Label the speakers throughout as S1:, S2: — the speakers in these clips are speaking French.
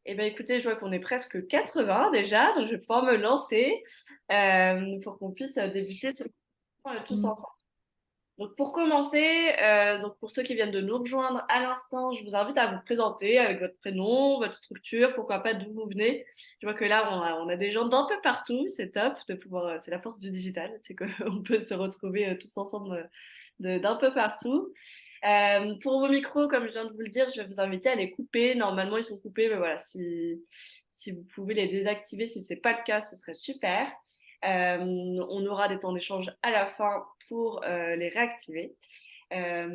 S1: Eh bien, écoutez, je vois qu'on est presque 80 déjà, donc je vais pouvoir me lancer pour qu'on puisse débuter ce tous
S2: Mmh.
S1: ensemble. Donc, pour commencer, donc pour ceux qui viennent de nous rejoindre à l'instant, je vous invite à vous présenter avec votre prénom, votre structure, pourquoi pas d'où vous venez. Je vois que là, on a des gens d'un peu partout, c'est top de pouvoir, c'est la force du digital, c'est qu'on peut se retrouver tous ensemble d'un peu partout. Pour vos micros, comme je viens de vous le dire, je vais vous inviter à les couper. Normalement, ils sont coupés, mais voilà, si vous pouvez les désactiver, si c'est pas le cas, ce serait super. On aura des temps d'échange à la fin pour les réactiver. Euh,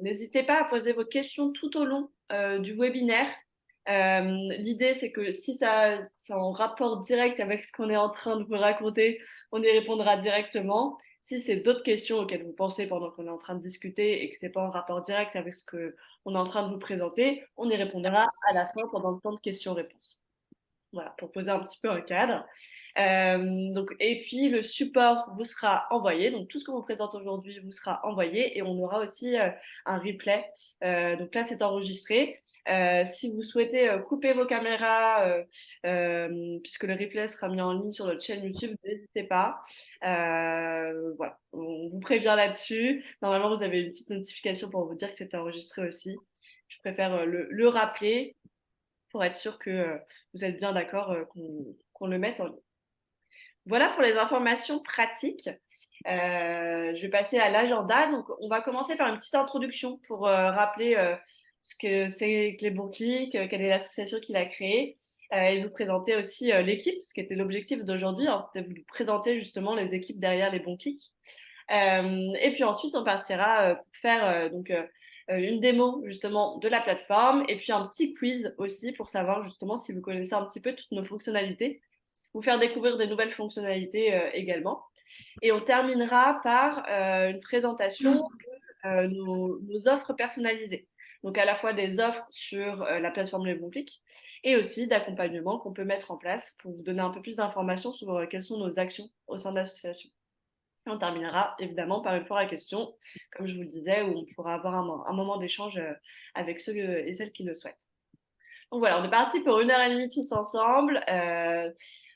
S1: N'hésitez pas à poser vos questions tout au long du webinaire. L'idée, c'est que si ça en rapport direct avec ce qu'on est en train de vous raconter, on y répondra directement. Si c'est d'autres questions auxquelles vous pensez pendant qu'on est en train de discuter et que c'est pas en rapport direct avec ce que on est en train de vous présenter, on y répondra à la fin pendant le temps de questions-réponses. Voilà, pour poser un petit peu un cadre. Et puis le support vous sera envoyé. Donc tout ce qu'on vous présente aujourd'hui vous sera envoyé et on aura aussi un replay. Donc là, c'est enregistré. Si vous souhaitez couper vos caméras, puisque le replay sera mis en ligne sur notre chaîne YouTube, n'hésitez pas. Voilà, on vous prévient là-dessus. Normalement, vous avez une petite notification pour vous dire que c'est enregistré aussi. Je préfère le rappeler pour être sûr que vous êtes bien d'accord qu'on le mette en ligne. Voilà pour les informations pratiques. Je vais passer à l'agenda. Donc, on va commencer par une petite introduction pour rappeler ce que c'est que les bons clics, quelle est l'association qui l'a créée, et vous présenter aussi l'équipe, ce qui était l'objectif d'aujourd'hui, hein, c'était de vous présenter justement les équipes derrière les bons clics. Et puis ensuite, on partira pour faire une démo justement de la plateforme et puis un petit quiz aussi pour savoir justement si vous connaissez un petit peu toutes nos fonctionnalités, vous faire découvrir des nouvelles fonctionnalités également. Et on terminera par une présentation de nos offres personnalisées. Donc à la fois des offres sur la plateforme Les Bons Clics et aussi d'accompagnement qu'on peut mettre en place pour vous donner un peu plus d'informations sur quelles sont nos actions au sein de l'association. Et on terminera évidemment par une foire à questions, comme je vous le disais, où on pourra avoir un moment d'échange avec ceux et celles qui le souhaitent. Donc voilà, on est parti pour 1 heure et demie tous ensemble.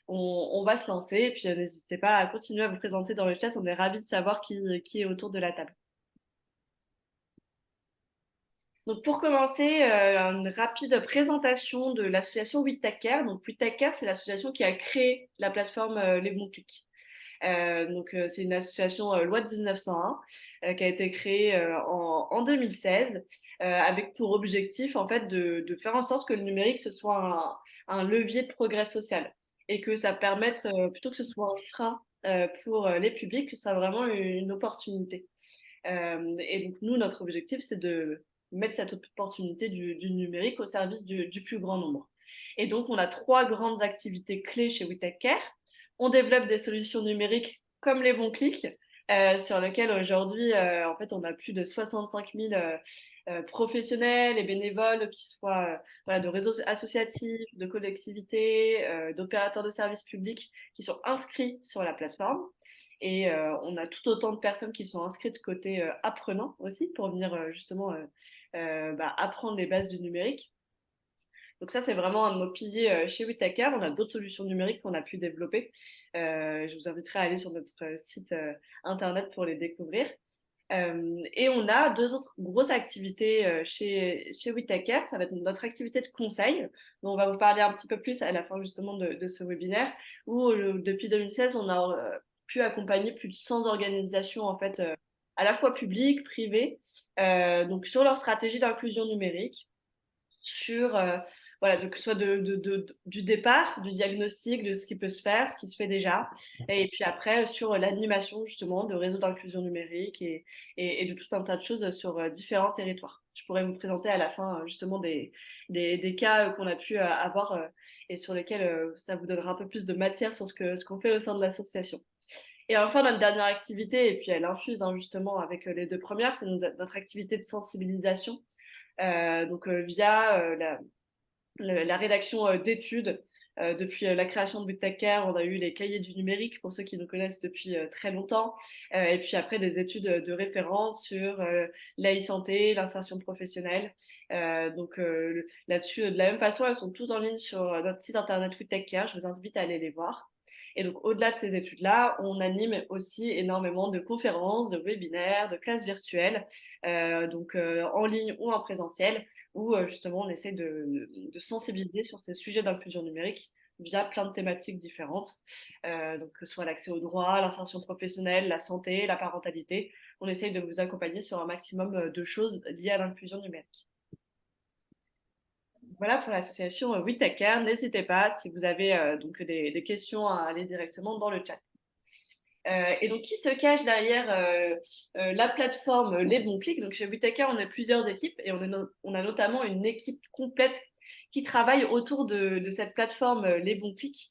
S1: On va se lancer et puis n'hésitez pas à continuer à vous présenter dans le chat. On est ravis de savoir qui est autour de la table. Donc pour commencer, une rapide présentation de l'association We Take Care. Donc We Take Care, c'est l'association qui a créé la plateforme Les Bons Clics. C'est une association loi de 1901 qui a été créée en 2016 avec pour objectif en fait de faire en sorte que le numérique ce soit un levier de progrès social et que ça permette plutôt que ce soit un frein pour les publics, que ce soit vraiment une opportunité. Et donc nous, notre objectif, c'est de mettre cette opportunité du numérique au service du plus grand nombre. Et donc, on a 3 grandes activités clés chez We Take Care. On développe des solutions numériques comme les bons clics, sur lesquels aujourd'hui, en fait, on a plus de 65 000 professionnels et bénévoles, qui soient voilà, de réseaux associatifs, de collectivités, d'opérateurs de services publics, qui sont inscrits sur la plateforme. Et on a tout autant de personnes qui sont inscrites côté apprenants aussi, pour venir justement apprendre les bases du numérique. Donc ça, c'est vraiment un de nos piliers chez Witaker. On a d'autres solutions numériques qu'on a pu développer. Je vous inviterai à aller sur notre site internet pour les découvrir. Et on a 2 autres grosses activités chez Witaker. Ça va être notre activité de conseil, dont on va vous parler un petit peu plus à la fin justement de ce webinaire, où depuis 2016, on a pu accompagner plus de 100 organisations en fait, à la fois publiques, privées, donc sur leur stratégie d'inclusion numérique sur voilà, que ce soit du départ, du diagnostic, de ce qui peut se faire, ce qui se fait déjà, et puis après sur l'animation justement de réseaux d'inclusion numérique et de tout un tas de choses sur différents territoires. Je pourrais vous présenter à la fin justement des cas qu'on a pu avoir et sur lesquels ça vous donnera un peu plus de matière sur ce qu'on fait au sein de l'association. Et enfin, notre dernière activité, et puis elle infuse hein, justement avec les 2 premières, c'est notre activité de sensibilisation via la rédaction d'études Depuis la création de Bootacare, on a eu les cahiers du numérique pour ceux qui nous connaissent depuis très longtemps. Et puis après, des études de référence sur l'e-santé, l'insertion professionnelle. Là-dessus, de la même façon, elles sont toutes en ligne sur notre site internet Bootacare. Je vous invite à aller les voir. Et donc, au-delà de ces études-là, on anime aussi énormément de conférences, de webinaires, de classes virtuelles, en ligne ou en présentiel, où justement on essaie de sensibiliser sur ces sujets d'inclusion numérique via plein de thématiques différentes, que ce soit l'accès aux droits, l'insertion professionnelle, la santé, la parentalité. On essaye de vous accompagner sur un maximum de choses liées à l'inclusion numérique. Voilà pour l'association WeTakeCare. N'hésitez pas, si vous avez des questions, à aller directement dans le chat. Et donc, qui se cache derrière la plateforme Les Bons Clics? Donc, chez WeTakeCare, on a plusieurs équipes et on a notamment une équipe complète qui travaille autour de cette plateforme Les Bons Clics.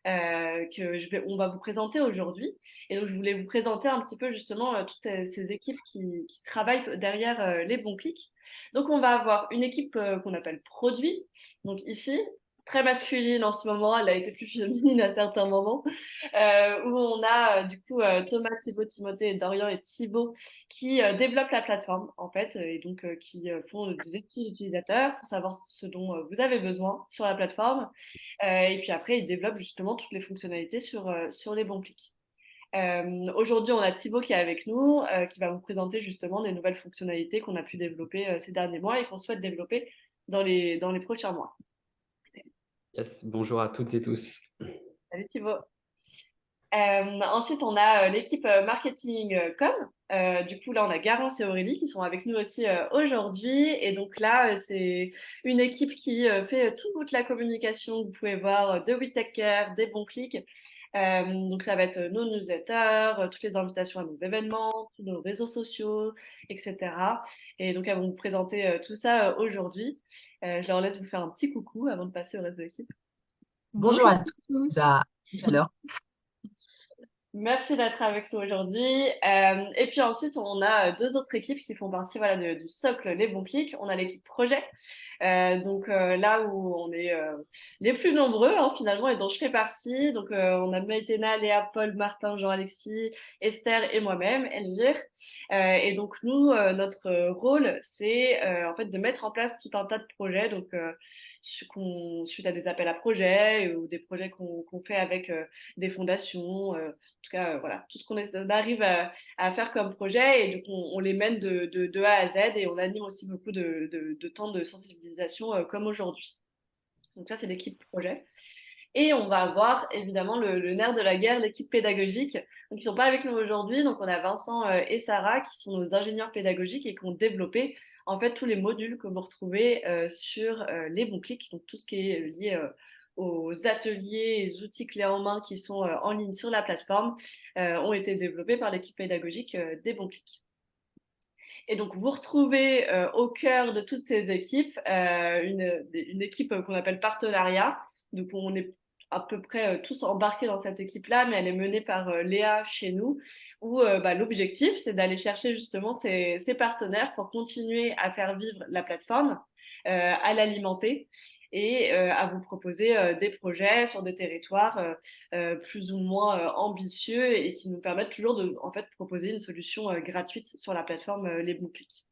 S1: On va vous présenter aujourd'hui. Et donc, je voulais vous présenter un petit peu justement toutes ces équipes qui travaillent derrière les bons clics. Donc, on va avoir une équipe qu'on appelle produit. Donc, ici, très masculine en ce moment, elle a été plus féminine à certains moments, où on a du coup Thomas, Thibaut, Timothée, Dorian et Thibaut qui développent la plateforme en fait, et donc qui font des études utilisateurs pour savoir ce dont vous avez besoin sur la plateforme. Et puis après, ils développent justement toutes les fonctionnalités sur les bons clics. Aujourd'hui, on a Thibaut qui est avec nous, qui va vous présenter justement les nouvelles fonctionnalités qu'on a pu développer ces derniers mois et qu'on souhaite développer dans les prochains mois.
S2: Yes, bonjour à toutes et tous.
S1: Salut Thibaut. Ensuite, on a l'équipe marketing com. Du coup, là, on a Garance et Aurélie qui sont avec nous aussi aujourd'hui. Et donc là, c'est une équipe qui fait toute la communication que vous pouvez voir de WeTakeCare, des bons clics. Donc, ça va être nos newsletters, toutes les invitations à nos événements, tous nos réseaux sociaux, etc. Et donc, elles vont vous présenter tout ça aujourd'hui. Je leur laisse vous faire un petit coucou avant de passer au reste de l'équipe.
S3: Bonjour à tous. À tout à l'heure.
S1: Merci d'être avec nous aujourd'hui. Et puis ensuite, on a deux autres équipes qui font partie du socle Les Bons Clics. On a l'équipe projet, là où on est les plus nombreux finalement et dont je fais partie. Donc on a Maïtena, Léa, Paul, Martin, Jean-Alexis, Esther et moi-même, Elvire. Et donc nous, notre rôle, c'est en fait de mettre en place tout un tas de projets. Donc suite à des appels à projets ou des projets qu'on fait avec des fondations. En tout cas, voilà, tout ce qu'on arrive à faire comme projet et donc on les mène de A à Z et on anime aussi beaucoup de temps de sensibilisation comme aujourd'hui. Donc ça, c'est l'équipe projet. Et on va avoir évidemment le nerf de la guerre, l'équipe pédagogique. Donc ils sont pas avec nous aujourd'hui. Donc on a Vincent et Sarah qui sont nos ingénieurs pédagogiques et qui ont développé en fait tous les modules que vous retrouvez sur les bons clics. Donc tout ce qui est lié aux ateliers et outils clés en main qui sont en ligne sur la plateforme ont été développés par l'équipe pédagogique des bons clics. Et donc, vous retrouvez au cœur de toutes ces équipes une équipe qu'on appelle partenariat. Donc, on est à peu près tous embarqués dans cette équipe-là, mais elle est menée par Léa chez nous, où l'objectif, c'est d'aller chercher justement ces partenaires pour continuer à faire vivre la plateforme, à l'alimenter et à vous proposer des projets sur des territoires plus ou moins ambitieux et qui nous permettent toujours de en fait, proposer une solution gratuite sur la plateforme Les Bons Clics.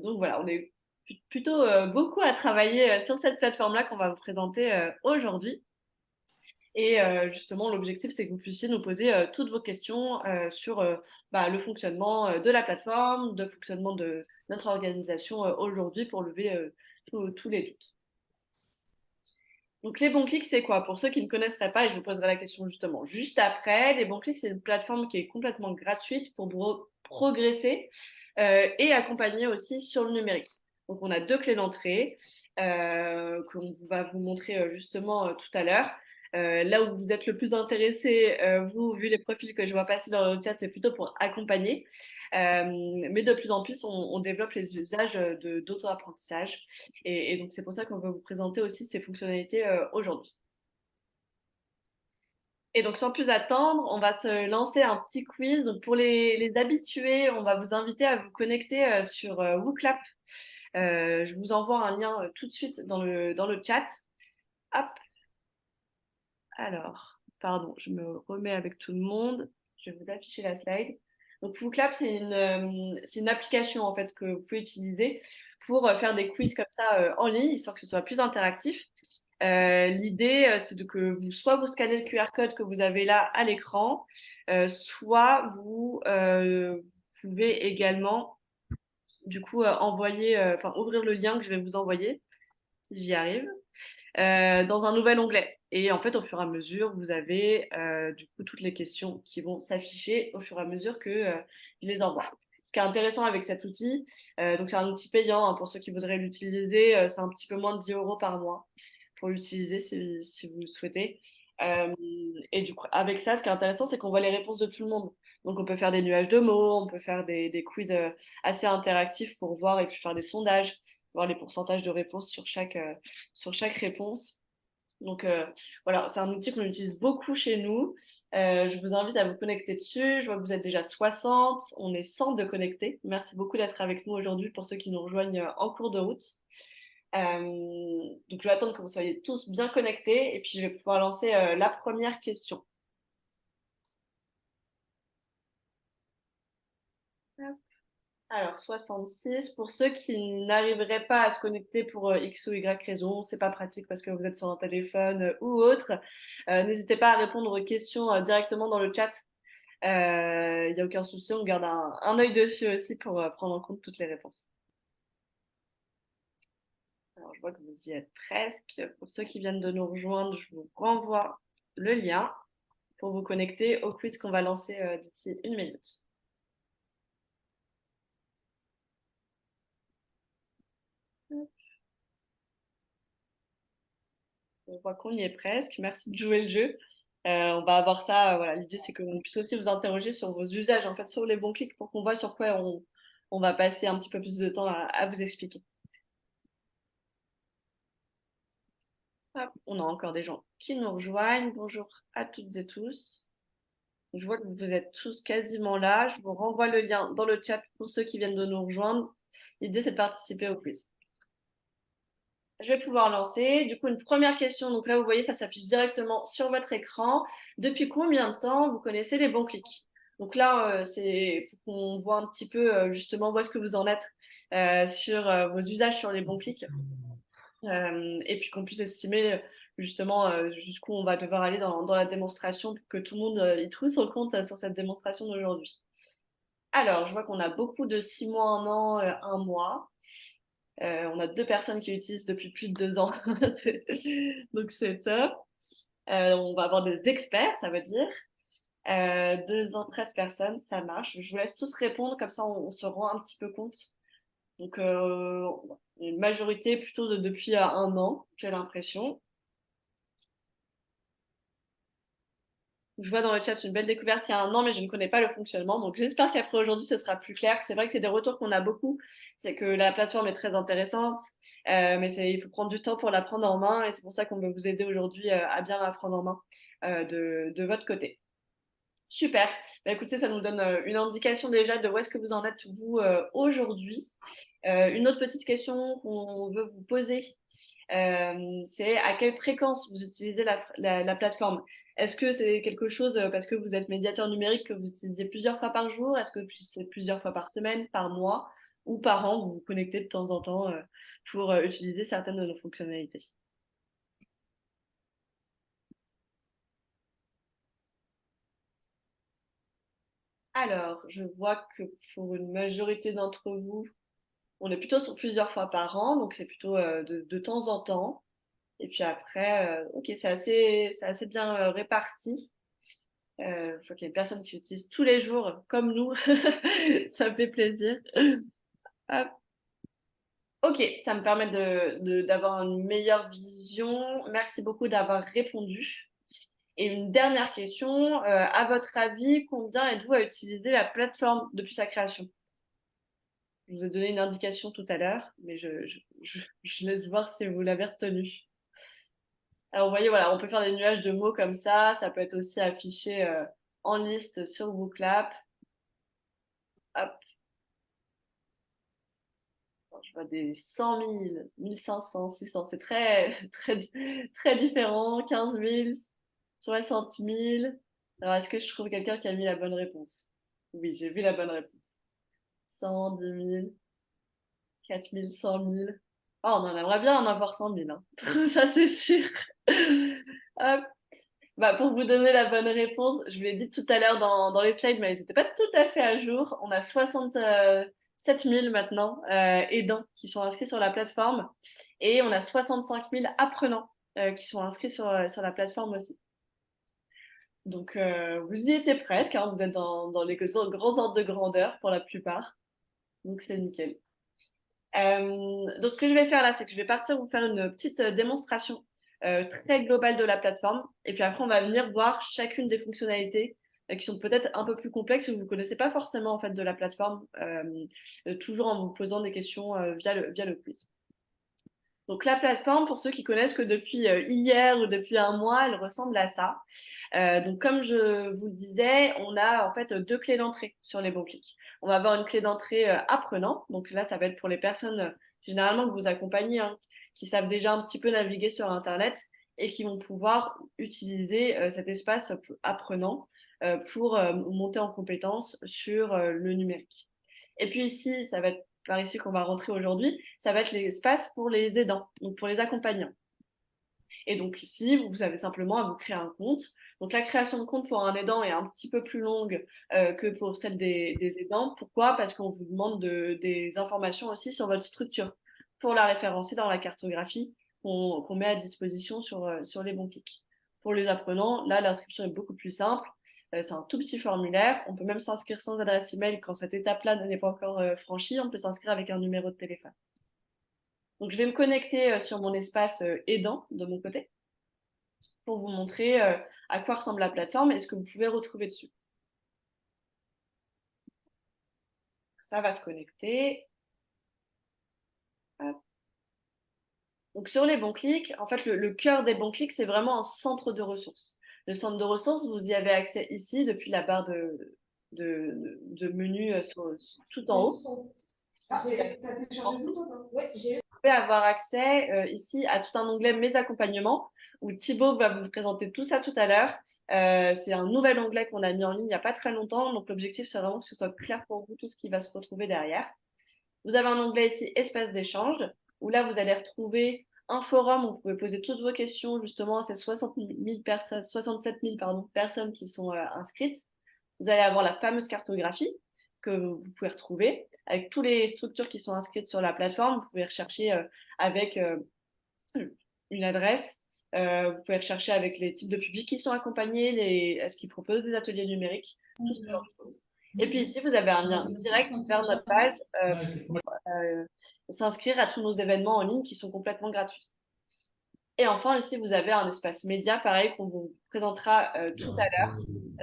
S1: Donc voilà, on est plutôt beaucoup à travailler sur cette plateforme-là qu'on va vous présenter aujourd'hui. Et justement, l'objectif, c'est que vous puissiez nous poser toutes vos questions sur le fonctionnement de la plateforme, le fonctionnement de notre organisation aujourd'hui pour lever tous les doutes. Donc, les bons clics, c'est quoi? Pour ceux qui ne connaisseraient pas, et je vous poserai la question justement juste après, les bons clics, c'est une plateforme qui est complètement gratuite pour progresser et accompagner aussi sur le numérique. Donc, on a deux clés d'entrée qu'on va vous montrer justement tout à l'heure. Là où vous êtes le plus intéressé, vous, vu les profils que je vois passer dans le chat, c'est plutôt pour accompagner. Mais de plus en plus, on développe les usages d'auto-apprentissage. Et donc, c'est pour ça qu'on va vous présenter aussi ces fonctionnalités aujourd'hui. Et donc, sans plus attendre, on va se lancer un petit quiz. Donc, pour les habitués, on va vous inviter à vous connecter sur WooClap. Je vous envoie un lien tout de suite dans le chat. Hop. Alors, pardon, je me remets avec tout le monde. Je vais vous afficher la slide. Donc, WooClap, c'est une application en fait que vous pouvez utiliser pour faire des quiz comme ça en ligne, histoire que ce soit plus interactif. L'idée, c'est que soit vous scannez le QR code que vous avez là à l'écran, soit vous pouvez également du coup ouvrir le lien que je vais vous envoyer si j'y arrive dans un nouvel onglet. Et en fait, au fur et à mesure, vous avez du coup toutes les questions qui vont s'afficher au fur et à mesure que je les envoie. Ce qui est intéressant avec cet outil, donc c'est un outil payant hein, pour ceux qui voudraient l'utiliser, c'est un petit peu moins de 10 euros par mois pour l'utiliser si vous le souhaitez. Euh, et du coup, avec ça, ce qui est intéressant, c'est qu'on voit les réponses de tout le monde. Donc, on peut faire des nuages de mots, on peut faire des quiz assez interactifs pour voir et puis faire des sondages, voir les pourcentages de réponses sur chaque réponse. Donc voilà, c'est un outil qu'on utilise beaucoup chez nous. Je vous invite à vous connecter dessus. Je vois que vous êtes déjà 60. On est 100 de connectés. Merci beaucoup d'être avec nous aujourd'hui pour ceux qui nous rejoignent en cours de route. Donc je vais attendre que vous soyez tous bien connectés et puis je vais pouvoir lancer la première question. Alors, 66. Pour ceux qui n'arriveraient pas à se connecter pour X ou Y raison, c'est pas pratique parce que vous êtes sur un téléphone ou autre, n'hésitez pas à répondre aux questions directement dans le chat. Il n'y a aucun souci, on garde un œil dessus aussi pour prendre en compte toutes les réponses. Alors, je vois que vous y êtes presque. Pour ceux qui viennent de nous rejoindre, je vous renvoie le lien pour vous connecter au quiz qu'on va lancer d'ici une minute. On voit qu'on y est presque. Merci de jouer le jeu. On va avoir ça. Voilà, l'idée c'est qu'on puisse aussi vous interroger sur vos usages en fait sur les bons clics pour qu'on voit sur quoi on va passer un petit peu plus de temps à vous expliquer. Hop, on a encore des gens qui nous rejoignent. Bonjour à toutes et tous. Je vois que vous êtes tous quasiment là. Je vous renvoie le lien dans le chat pour ceux qui viennent de nous rejoindre. L'idée c'est de participer au quiz. Je vais pouvoir lancer. Du coup, une première question. Donc là, vous voyez, ça s'affiche directement sur votre écran. Depuis combien de temps vous connaissez les bons clics? Donc là, c'est pour qu'on voit un petit peu justement où est-ce que vous en êtes sur vos usages sur les bons clics. Et puis qu'on puisse estimer justement jusqu'où on va devoir aller dans la démonstration pour que tout le monde y trouve son compte sur cette démonstration d'aujourd'hui. Alors, je vois qu'on a beaucoup de 6 mois, 1 an, 1 mois. On a 2 personnes qui utilisent depuis plus de 2 ans. Donc c'est top. On va avoir des experts, ça veut dire. 2 ans, 13 personnes, ça marche. Je vous laisse tous répondre, comme ça on se rend un petit peu compte. Donc une majorité plutôt depuis 1 an, j'ai l'impression. Je vois dans le chat une belle découverte il y a 1 an, mais je ne connais pas le fonctionnement. Donc j'espère qu'après aujourd'hui, ce sera plus clair. C'est vrai que c'est des retours qu'on a beaucoup. C'est que la plateforme est très intéressante, mais il faut prendre du temps pour la prendre en main. Et c'est pour ça qu'on veut vous aider aujourd'hui à bien la prendre en main de votre côté. Super. Bah, écoutez, ça nous donne une indication déjà de où est-ce que vous en êtes, vous, aujourd'hui. Une autre petite question qu'on veut vous poser, c'est à quelle fréquence vous utilisez la plateforme? Est-ce que c'est quelque chose, parce que vous êtes médiateur numérique, que vous utilisez plusieurs fois par jour? Est-ce que c'est plusieurs fois par semaine, par mois ou par an? Vous vous connectez de temps en temps pour utiliser certaines de nos fonctionnalités. Alors, je vois que pour une majorité d'entre vous, on est plutôt sur plusieurs fois par an, donc c'est plutôt de temps en temps. Et puis après, ok, c'est assez bien réparti. Je vois qu'il y a une personne qui utilise tous les jours, comme nous. Ça me fait plaisir. Hop. Ok, ça me permet d'avoir une meilleure vision. Merci beaucoup d'avoir répondu. Et une dernière question, à votre avis, combien êtes-vous à utiliser la plateforme depuis sa création? Je vous ai donné une indication tout à l'heure, mais je laisse voir si vous l'avez retenu. Alors, vous voyez, voilà, on peut faire des nuages de mots comme ça peut être aussi affiché en liste sur WooClap. Hop, je vois des 100 000, 1500, 600, c'est très, très, très différent, 15 000, 60 000. Alors, est-ce que je trouve quelqu'un qui a mis la bonne réponse? Oui, j'ai vu la bonne réponse. 100, 10 000, 4 000, 100 000. Oh, on en aimerait bien en avoir 100 000, hein. Ça, c'est sûr. Hop. Bah, pour vous donner la bonne réponse, je vous l'ai dit tout à l'heure dans les slides, mais ils n'étaient pas tout à fait à jour. On a 67 000 maintenant aidants qui sont inscrits sur la plateforme et on a 65 000 apprenants qui sont inscrits sur la plateforme aussi. Donc, vous y étiez presque, hein, vous êtes dans les grands ordres de grandeur pour la plupart. Donc, c'est nickel. Donc, ce que je vais faire là, c'est que je vais partir vous faire une petite démonstration très globale de la plateforme. Et puis après, on va venir voir chacune des fonctionnalités qui sont peut-être un peu plus complexes ou que vous ne connaissez pas forcément en fait, de la plateforme, toujours en vous posant des questions via le quiz. Donc la plateforme, pour ceux qui connaissent que depuis hier ou depuis un mois, elle ressemble à ça. Donc comme je vous le disais, on a en fait deux clés d'entrée sur les bons clics. On va avoir une clé d'entrée apprenant. Donc là, ça va être pour les personnes généralement que vous accompagnez, hein, qui savent déjà un petit peu naviguer sur Internet et qui vont pouvoir utiliser cet espace apprenant pour monter en compétence sur le numérique. Et puis ici, ça va être par ici qu'on va rentrer aujourd'hui, ça va être l'espace pour les aidants, donc pour les accompagnants. Et donc ici, vous avez simplement à vous créer un compte. Donc la création de compte pour un aidant est un petit peu plus longue que pour celle des aidants. Pourquoi? Parce qu'on vous demande des informations aussi sur votre structure pour la référencer dans la cartographie qu'on met à disposition sur les bons clics. Pour les apprenants, là, l'inscription est beaucoup plus simple. C'est un tout petit formulaire. On peut même s'inscrire sans adresse email quand cette étape-là n'est pas encore franchie. On peut s'inscrire avec un numéro de téléphone. Donc, je vais me connecter sur mon espace aidant de mon côté pour vous montrer à quoi ressemble la plateforme et ce que vous pouvez retrouver dessus. Ça va se connecter. Hop. Donc, sur les bons clics, en fait, le cœur des bons clics, c'est vraiment un centre de ressources. Le centre de ressources, vous y avez accès ici depuis la barre de menu tout en haut.
S4: Ah, t'as téléchargé tout, toi? Oui, j'ai eu.
S1: Vous pouvez avoir accès ici à tout un onglet Mes accompagnements où Thibaut va vous présenter tout ça tout à l'heure. C'est un nouvel onglet qu'on a mis en ligne il n'y a pas très longtemps. Donc, l'objectif, c'est vraiment que ce soit clair pour vous tout ce qui va se retrouver derrière. Vous avez un onglet ici Espace d'échange où là, vous allez retrouver un forum où vous pouvez poser toutes vos questions justement à ces 67 000 personnes qui sont inscrites. Vous allez avoir la fameuse cartographie que vous pouvez retrouver avec toutes les structures qui sont inscrites sur la plateforme. Vous pouvez rechercher avec une adresse. Vous pouvez rechercher avec les types de publics qui sont accompagnés, est-ce qu'ils proposent des ateliers numériques, tout ce genre de choses. Et puis ici, vous avez un lien direct vers notre page pour s'inscrire à tous nos événements en ligne qui sont complètement gratuits. Et enfin, ici, vous avez un espace média, pareil, qu'on vous présentera tout à l'heure,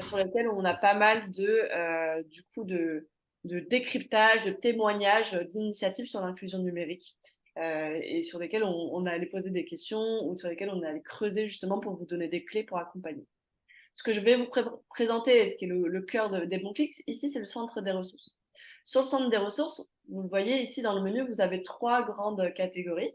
S1: sur lequel on a pas mal de décryptage, de témoignages, d'initiatives sur l'inclusion numérique, et sur lesquels on allait poser des questions ou sur lesquels on allait creuser justement pour vous donner des clés pour accompagner. Ce que je vais vous présenter, et ce qui est le cœur des bons clics, ici, c'est le centre des ressources. Sur le centre des ressources, vous le voyez ici dans le menu, vous avez 3 grandes catégories.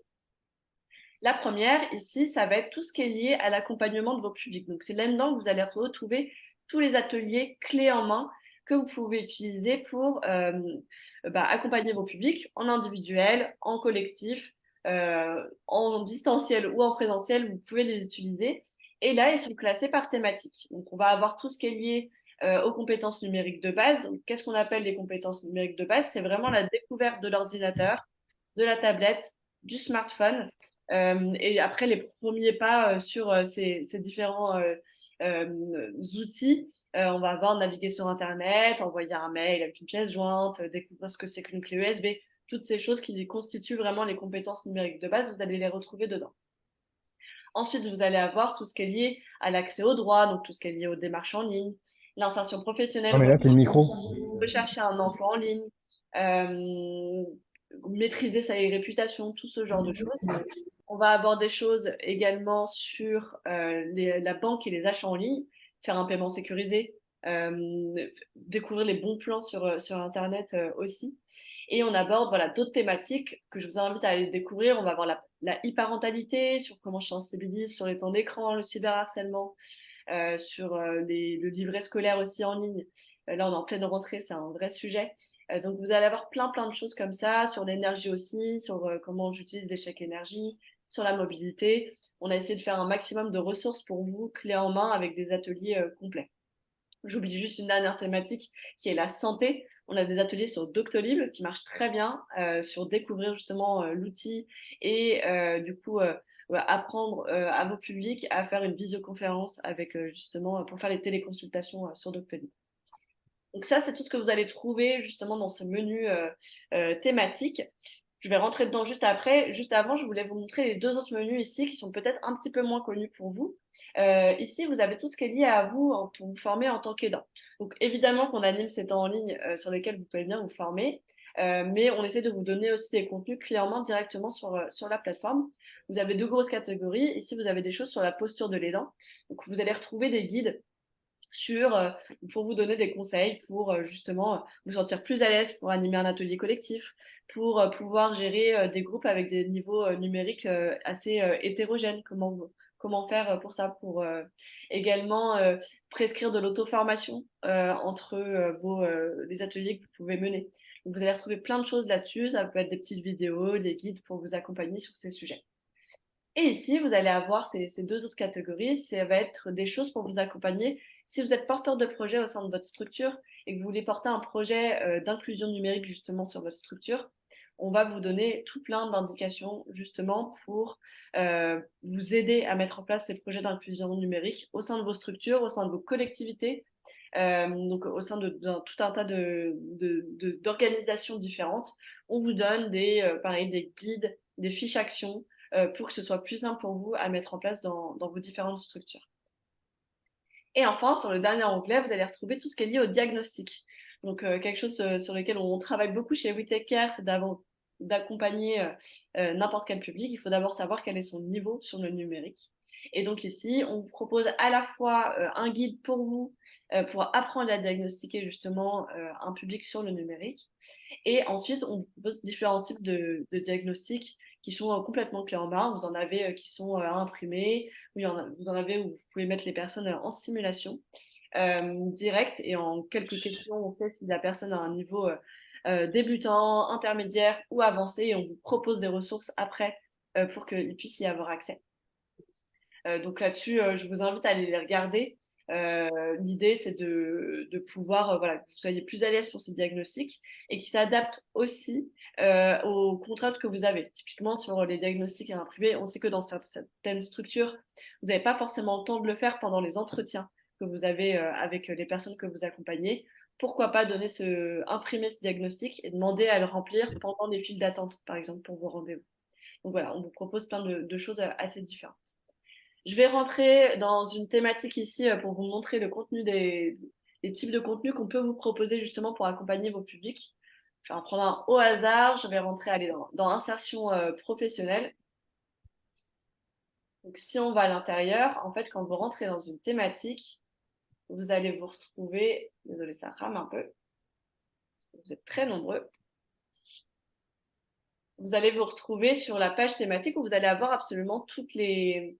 S1: La première, ici, ça va être tout ce qui est lié à l'accompagnement de vos publics. Donc, c'est là-dedans que vous allez retrouver tous les ateliers clés en main que vous pouvez utiliser pour accompagner vos publics en individuel, en collectif, en distanciel ou en présentiel, vous pouvez les utiliser. Et là, ils sont classés par thématique. Donc, on va avoir tout ce qui est lié aux compétences numériques de base. Donc, qu'est-ce qu'on appelle les compétences numériques de base? C'est vraiment la découverte de l'ordinateur, de la tablette, du smartphone. Et après, les premiers pas sur ces différents outils, on va avoir naviguer sur Internet, envoyer un mail avec une pièce jointe, découvrir ce que c'est qu'une clé USB, toutes ces choses qui constituent vraiment les compétences numériques de base, vous allez les retrouver dedans. Ensuite, vous allez avoir tout ce qui est lié à l'accès aux droits, donc tout ce qui est lié aux démarches en ligne, l'insertion professionnelle.
S5: Non, mais là, c'est le micro.
S1: Rechercher un emploi en ligne, maîtriser sa réputation, tout ce genre de choses. On va avoir des choses également sur la banque et les achats en ligne, faire un paiement sécurisé, découvrir les bons plans sur Internet aussi. Et on aborde d'autres thématiques que je vous invite à aller découvrir. On va avoir la e-parentalité, sur comment je sensibilise sur les temps d'écran, le cyberharcèlement. sur le livret scolaire aussi en ligne. Là, on est en pleine rentrée, c'est un vrai sujet. Donc, vous allez avoir plein de choses comme ça, sur l'énergie aussi, sur comment j'utilise les chèques énergie, sur la mobilité. On a essayé de faire un maximum de ressources pour vous, clés en main, avec des ateliers complets. J'oublie juste une dernière thématique qui est la santé. On a des ateliers sur Doctolib qui marchent très bien sur découvrir justement l'outil et du coup ouais, apprendre à vos publics à faire une visioconférence avec justement pour faire les téléconsultations sur Doctolib. Donc ça, c'est tout ce que vous allez trouver justement dans ce menu thématique. Je vais rentrer dedans juste après. Juste avant, je voulais vous montrer les deux autres menus ici qui sont peut-être un petit peu moins connus pour vous. Ici, vous avez tout ce qui est lié à vous pour vous former en tant qu'aidant. Donc évidemment qu'on anime ces temps en ligne sur lesquels vous pouvez bien vous former, mais on essaie de vous donner aussi des contenus clés en main directement sur la plateforme. Vous avez deux grosses catégories. Ici, vous avez des choses sur la posture de l'aidant. Donc vous allez retrouver des guides pour vous donner des conseils pour justement vous sentir plus à l'aise pour animer un atelier collectif, pour pouvoir gérer des groupes avec des niveaux numériques assez hétérogènes. Comment faire pour ça, pour également prescrire de l'auto-formation entre les ateliers que vous pouvez mener. Donc, vous allez retrouver plein de choses là-dessus. Ça peut être des petites vidéos, des guides pour vous accompagner sur ces sujets. Et ici, vous allez avoir ces deux autres catégories. Ça va être des choses pour vous accompagner. Si vous êtes porteur de projet au sein de votre structure et que vous voulez porter un projet d'inclusion numérique justement sur votre structure, on va vous donner tout plein d'indications justement pour vous aider à mettre en place ces projets d'inclusion numérique au sein de vos structures, au sein de vos collectivités, donc au sein de tout un tas d'organisations différentes. On vous donne pareil, des guides, des fiches actions pour que ce soit plus simple pour vous à mettre en place dans vos différentes structures. Et enfin, sur le dernier onglet, vous allez retrouver tout ce qui est lié au diagnostic. Donc, quelque chose sur lequel on travaille beaucoup chez We Take Care, c'est d'accompagner n'importe quel public. Il faut d'abord savoir quel est son niveau sur le numérique. Et donc ici, on vous propose à la fois un guide pour vous, pour apprendre à diagnostiquer justement un public sur le numérique. Et ensuite, on vous propose différents types de diagnostics qui sont complètement clés en main. Vous en avez qui sont à imprimer, vous en avez où vous pouvez mettre les personnes en simulation directe et en quelques questions, on sait si la personne a un niveau débutant, intermédiaire ou avancé et on vous propose des ressources après pour qu'il puisse y avoir accès. Donc là-dessus, je vous invite à aller les regarder. L'idée, c'est de pouvoir voilà, que vous soyez plus à l'aise pour ces diagnostics et qui s'adaptent aussi aux contraintes que vous avez. Typiquement, sur les diagnostics à un privé, on sait que dans certaines structures, vous n'avez pas forcément le temps de le faire pendant les entretiens que vous avez avec les personnes que vous accompagnez. Pourquoi pas imprimer ce diagnostic et demander à le remplir pendant les files d'attente, par exemple, pour vos rendez-vous. Donc voilà, on vous propose plein de choses assez différentes. Je vais rentrer dans une thématique ici pour vous montrer le contenu des types de contenus qu'on peut vous proposer justement pour accompagner vos publics. Je vais en prendre un au hasard. Je vais aller dans insertion professionnelle. Donc, si on va à l'intérieur, en fait, quand vous rentrez dans une thématique, vous allez vous retrouver, désolé, ça rame un peu, parce que vous êtes très nombreux. Vous allez vous retrouver sur la page thématique où vous allez avoir absolument toutes les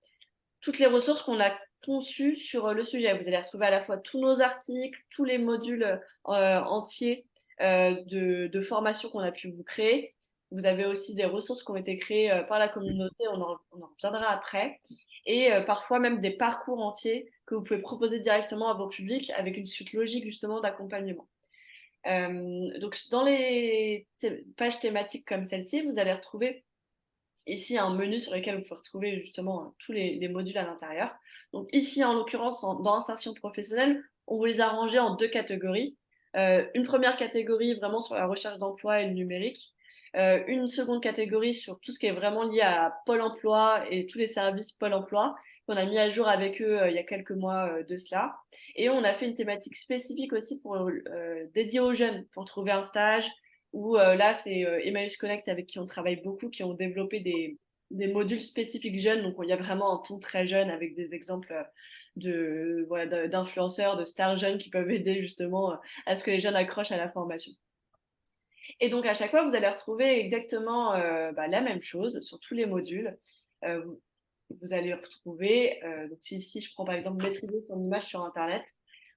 S1: ressources qu'on a conçues sur le sujet. Vous allez retrouver à la fois tous nos articles, tous les modules entiers de formation qu'on a pu vous créer. Vous avez aussi des ressources qui ont été créées par la communauté, on en reviendra après. Et parfois même des parcours entiers que vous pouvez proposer directement à vos publics avec une suite logique justement d'accompagnement. Donc dans les pages thématiques comme celle-ci, vous allez retrouver ici un menu sur lequel vous pouvez retrouver justement tous les modules à l'intérieur. Donc ici, en l'occurrence, dans insertion professionnelle, on vous les a rangés en deux catégories. Une première catégorie vraiment sur la recherche d'emploi et le numérique. Une seconde catégorie sur tout ce qui est vraiment lié à Pôle emploi et tous les services Pôle emploi qu'on a mis à jour avec eux il y a quelques mois de cela. Et on a fait une thématique spécifique aussi dédiée aux jeunes pour trouver un stage, où là, c'est Emmaüs Connect avec qui on travaille beaucoup, qui ont développé des modules spécifiques jeunes. Donc, il y a vraiment un ton très jeune avec des exemples d'influenceurs, de stars jeunes qui peuvent aider justement à ce que les jeunes accrochent à la formation. Et donc, à chaque fois, vous allez retrouver exactement la même chose sur tous les modules. vous allez retrouver, donc si je prends par exemple maîtriser son image sur Internet,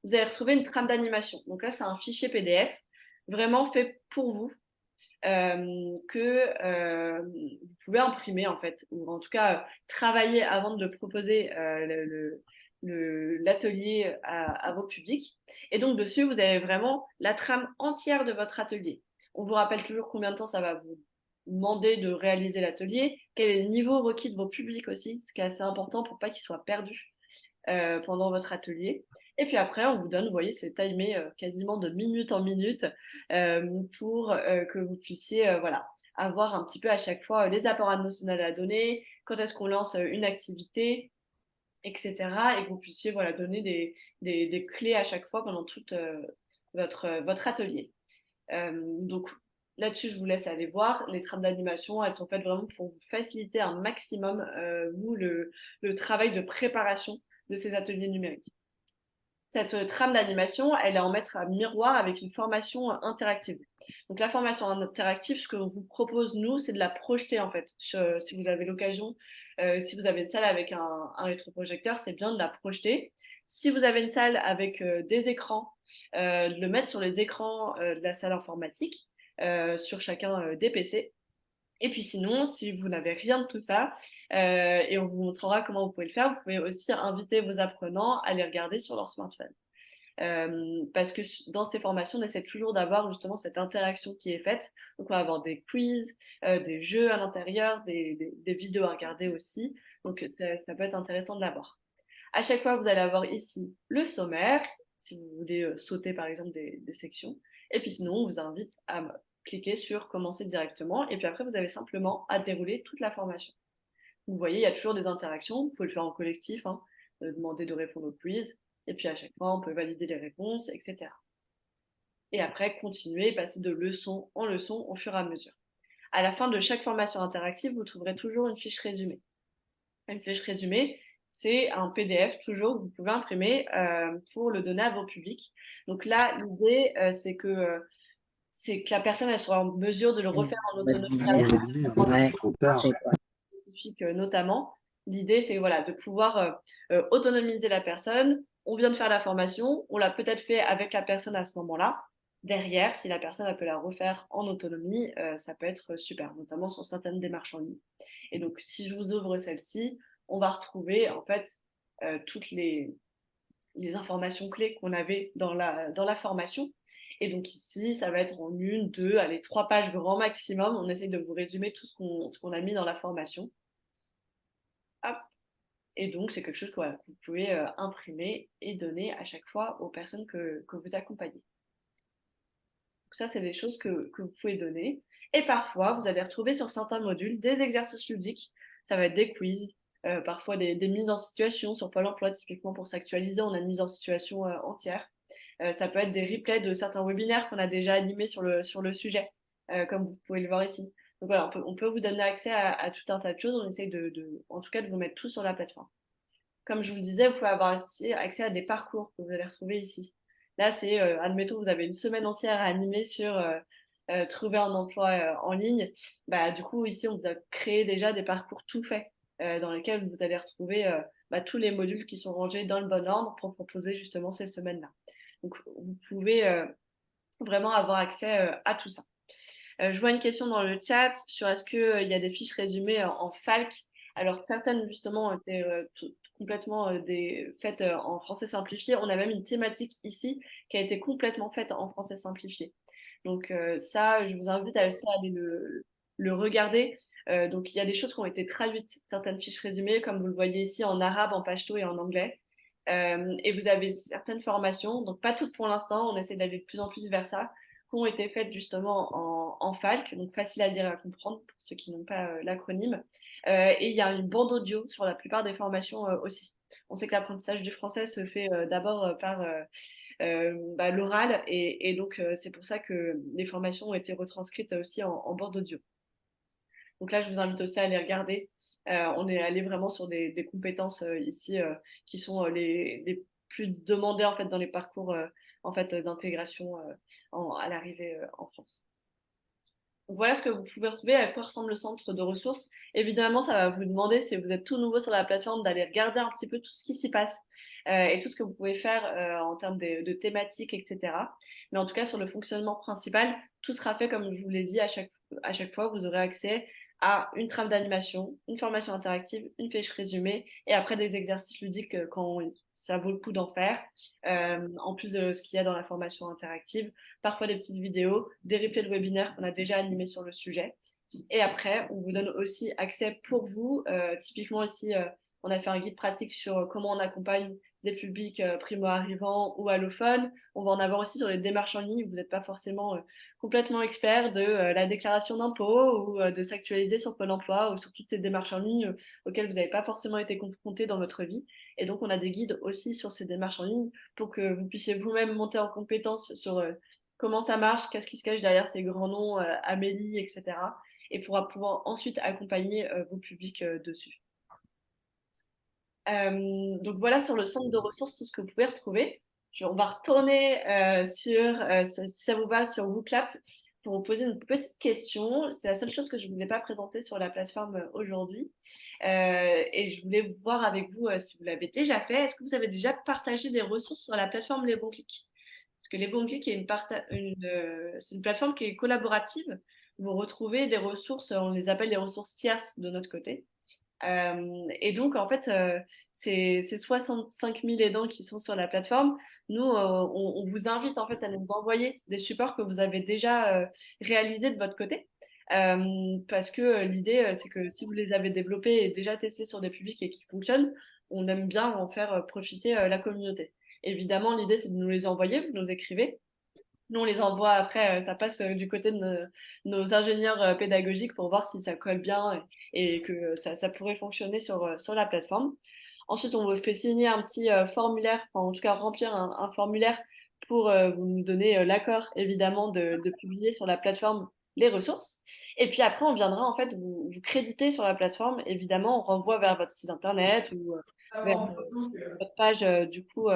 S1: vous allez retrouver une trame d'animation. Donc là, c'est un fichier PDF vraiment fait pour vous, que vous pouvez imprimer en fait, ou en tout cas travailler avant de le proposer l'atelier à vos publics. Et donc dessus, vous avez vraiment la trame entière de votre atelier. On vous rappelle toujours combien de temps ça va vous demander de réaliser l'atelier, quel est le niveau requis de vos publics aussi, ce qui est assez important pour pas qu'ils soient perdus pendant votre atelier. Et puis après, on vous donne, vous voyez, c'est timé quasiment de minute en minute pour que vous puissiez voilà, avoir un petit peu à chaque fois les apports émotionnels à donner, quand est-ce qu'on lance une activité, etc. Et que vous puissiez voilà, donner des clés à chaque fois pendant tout votre atelier. Donc là-dessus, je vous laisse aller voir. Les trames d'animation, elles sont faites vraiment pour vous faciliter un maximum, vous, le travail de préparation de ces ateliers numériques. Cette trame d'animation, elle est en mettre à miroir avec une formation interactive. Donc la formation interactive, ce que l'on vous propose, nous, c'est de la projeter en fait. Si vous avez l'occasion, si vous avez une salle avec un rétroprojecteur, c'est bien de la projeter. Si vous avez une salle avec des écrans, de le mettre sur les écrans de la salle informatique, sur chacun des PC. Et puis sinon, si vous n'avez rien de tout ça, et on vous montrera comment vous pouvez le faire, vous pouvez aussi inviter vos apprenants à les regarder sur leur smartphone. Parce que dans ces formations, on essaie toujours d'avoir justement cette interaction qui est faite. Donc on va avoir des quiz, des jeux à l'intérieur, des vidéos à regarder aussi. Donc ça peut être intéressant de l'avoir. À chaque fois, vous allez avoir ici le sommaire, si vous voulez sauter par exemple des sections. Et puis sinon, on vous invite à cliquer sur commencer directement. Et puis après, vous avez simplement à dérouler toute la formation. Vous voyez, il y a toujours des interactions. Vous pouvez le faire en collectif, hein, demander de répondre au quiz. Et puis à chaque fois, on peut valider les réponses, etc. Et après, continuer, passer de leçon en leçon au fur et à mesure. À la fin de chaque formation interactive, vous trouverez toujours une fiche résumée. Une fiche résumée, c'est un PDF toujours que vous pouvez imprimer pour le donner à vos publics. Donc là, l'idée, c'est que la personne elle soit en mesure de le refaire en autonomie spécifique notamment. L'idée, c'est voilà, de pouvoir autonomiser la personne. On vient de faire la formation, on l'a peut-être fait avec la personne à ce moment-là. Derrière, si la personne elle peut la refaire en autonomie, ça peut être super, notamment sur certaines démarches en ligne. Et donc, si je vous ouvre celle-ci, on va retrouver en fait toutes les informations clés qu'on avait dans la formation. Et donc ici, ça va être en une, deux, allez, 3 pages grand maximum. On essaye de vous résumer tout ce qu'on a mis dans la formation. Hop. Et donc, c'est quelque chose que vous pouvez imprimer et donner à chaque fois aux personnes que vous accompagnez. Donc ça, c'est des choses que vous pouvez donner. Et parfois, vous allez retrouver sur certains modules des exercices ludiques. Ça va être des quiz, parfois des mises en situation sur Pôle emploi. Typiquement, pour s'actualiser, on a une mise en situation entière. Ça peut être des replays de certains webinaires qu'on a déjà animés sur le sujet, comme vous pouvez le voir ici. Donc voilà, on peut vous donner accès à tout un tas de choses. On essaye en tout cas de vous mettre tout sur la plateforme. Comme je vous le disais, vous pouvez avoir accès à des parcours que vous allez retrouver ici. Là, c'est, admettons, vous avez une semaine entière à animer sur trouver un emploi en ligne. Bah, du coup, ici, on vous a créé déjà des parcours tout faits dans lesquels vous allez retrouver tous les modules qui sont rangés dans le bon ordre pour proposer justement ces semaines-là. Donc, vous pouvez vraiment avoir accès à tout ça. Je vois une question dans le chat sur est-ce qu'il y a des fiches résumées en FALC. Alors, certaines, justement, ont été complètement faites en français simplifié. On a même une thématique ici qui a été complètement faite en français simplifié. Donc, ça, je vous invite à aussi aller le regarder. Donc, il y a des choses qui ont été traduites, certaines fiches résumées, comme vous le voyez ici, en arabe, en pachto et en anglais. Et vous avez certaines formations, donc pas toutes pour l'instant, on essaie d'aller de plus en plus vers ça, qui ont été faites justement en FALC, donc facile à lire et à comprendre pour ceux qui n'ont pas l'acronyme. Et il y a une bande audio sur la plupart des formations aussi. On sait que l'apprentissage du français se fait d'abord par l'oral, et donc c'est pour ça que les formations ont été retranscrites aussi en bande audio. Donc là, je vous invite aussi à aller regarder. On est allé vraiment sur des compétences ici qui sont les plus demandées en fait dans les parcours en fait d'intégration à l'arrivée en France. Voilà ce que vous pouvez retrouver, à quoi ressemble le centre de ressources. Évidemment, ça va vous demander, si vous êtes tout nouveau sur la plateforme, d'aller regarder un petit peu tout ce qui s'y passe et tout ce que vous pouvez faire en termes de thématiques, etc. Mais en tout cas, sur le fonctionnement principal, tout sera fait comme je vous l'ai dit à chaque fois. Vous aurez accès à une trame d'animation, une formation interactive, une fiche résumée et après des exercices ludiques quand ça vaut le coup d'en faire, en plus de ce qu'il y a dans la formation interactive, parfois des petites vidéos, des replays de webinaires qu'on a déjà animés sur le sujet. Et après, on vous donne aussi accès pour vous. Typiquement ici, on a fait un guide pratique sur comment on accompagne des publics primo-arrivants ou allophones. On va en avoir aussi sur les démarches en ligne. Vous n'êtes pas forcément complètement expert de la déclaration d'impôt ou de s'actualiser sur Pôle emploi ou sur toutes ces démarches en ligne auxquelles vous n'avez pas forcément été confronté dans votre vie. Et donc, on a des guides aussi sur ces démarches en ligne pour que vous puissiez vous-même monter en compétence sur comment ça marche, qu'est-ce qui se cache derrière ces grands noms, Amélie, etc. Et pourra pouvoir ensuite accompagner vos publics dessus. Donc voilà sur le centre de ressources tout ce que vous pouvez retrouver. On va retourner si ça vous va, sur WooClap pour vous poser une petite question. C'est la seule chose que je ne vous ai pas présentée sur la plateforme aujourd'hui. Et je voulais voir avec vous si vous l'avez déjà fait. Est-ce que vous avez déjà partagé des ressources sur la plateforme Les Bons Clics? Parce que Les Bons Clics est c'est une plateforme qui est collaborative. Vous retrouvez des ressources, on les appelle les ressources tierces de notre côté. Et donc, en fait, ces 65 000 aidants qui sont sur la plateforme, nous, on vous invite en fait à nous envoyer des supports que vous avez déjà réalisés de votre côté. Parce que l'idée, c'est que si vous les avez développés et déjà testés sur des publics et qui fonctionnent, on aime bien en faire profiter la communauté. Évidemment, l'idée, c'est de nous les envoyer, vous nous écrivez. Nous, on les envoie après, ça passe du côté de nos ingénieurs pédagogiques pour voir si ça colle bien et que ça pourrait fonctionner sur la plateforme. Ensuite, on vous fait signer un petit formulaire, enfin, en tout cas remplir un formulaire pour vous nous donner l'accord, évidemment, de publier sur la plateforme les ressources. Et puis après, on viendra en fait vous créditer sur la plateforme. Évidemment, on renvoie vers votre site internet ou vers votre page du coup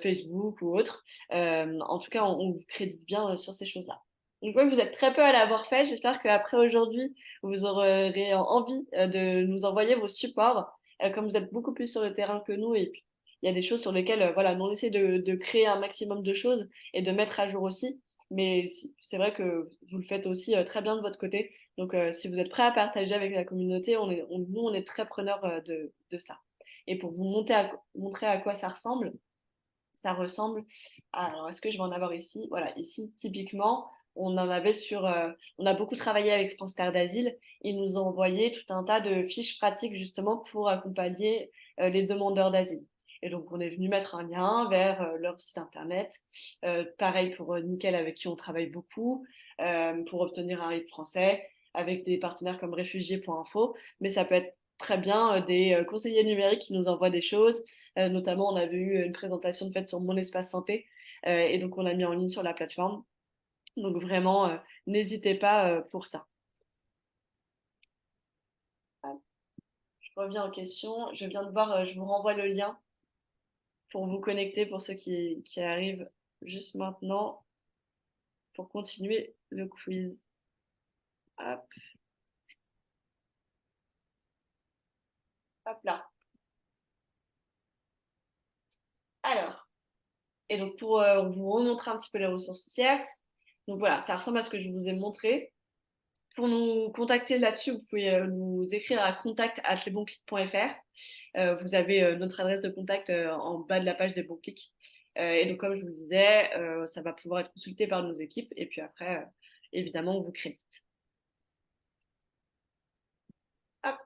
S1: Facebook ou autre. En tout cas, on vous crédite bien sur ces choses-là. Donc, ouais, vous êtes très peu à l'avoir fait. J'espère qu'après aujourd'hui, vous aurez envie de nous envoyer vos supports. Comme vous êtes beaucoup plus sur le terrain que nous, et puis il y a des choses sur lesquelles voilà, nous on essaie de créer un maximum de choses et de mettre à jour aussi. Mais c'est vrai que vous le faites aussi très bien de votre côté. Donc, si vous êtes prêt à partager avec la communauté, nous, on est très preneurs de ça. Et pour vous montrer à quoi ça ressemble, alors, est-ce que je vais en avoir ici? Voilà, ici, typiquement, on a beaucoup travaillé avec France Terre d'Asile. Ils nous ont envoyé tout un tas de fiches pratiques justement pour accompagner les demandeurs d'asile. Et donc, on est venu mettre un lien vers leur site internet. Pareil pour Nickel, avec qui on travaille beaucoup, pour obtenir un RIP français, avec des partenaires comme réfugiés.info. Mais ça peut être très bien des conseillers numériques qui nous envoient des choses. Notamment, on avait eu une présentation de fait sur Mon Espace Santé et donc on l'a mis en ligne sur la plateforme. Donc vraiment, n'hésitez pas pour ça. Je reviens en question. Je viens de voir, je vous renvoie le lien pour vous connecter pour ceux qui arrivent juste maintenant pour continuer le quiz. Hop, hop là. Alors, et donc pour vous remontrer un petit peu les ressources tierces, donc voilà, ça ressemble à ce que je vous ai montré. Pour nous contacter là-dessus, vous pouvez nous écrire à contact@lesbonclics.fr. Vous avez notre adresse de contact en bas de la page des bons clics. Et donc, comme je vous le disais, ça va pouvoir être consulté par nos équipes. Et puis après, évidemment, on vous crédite. Hop.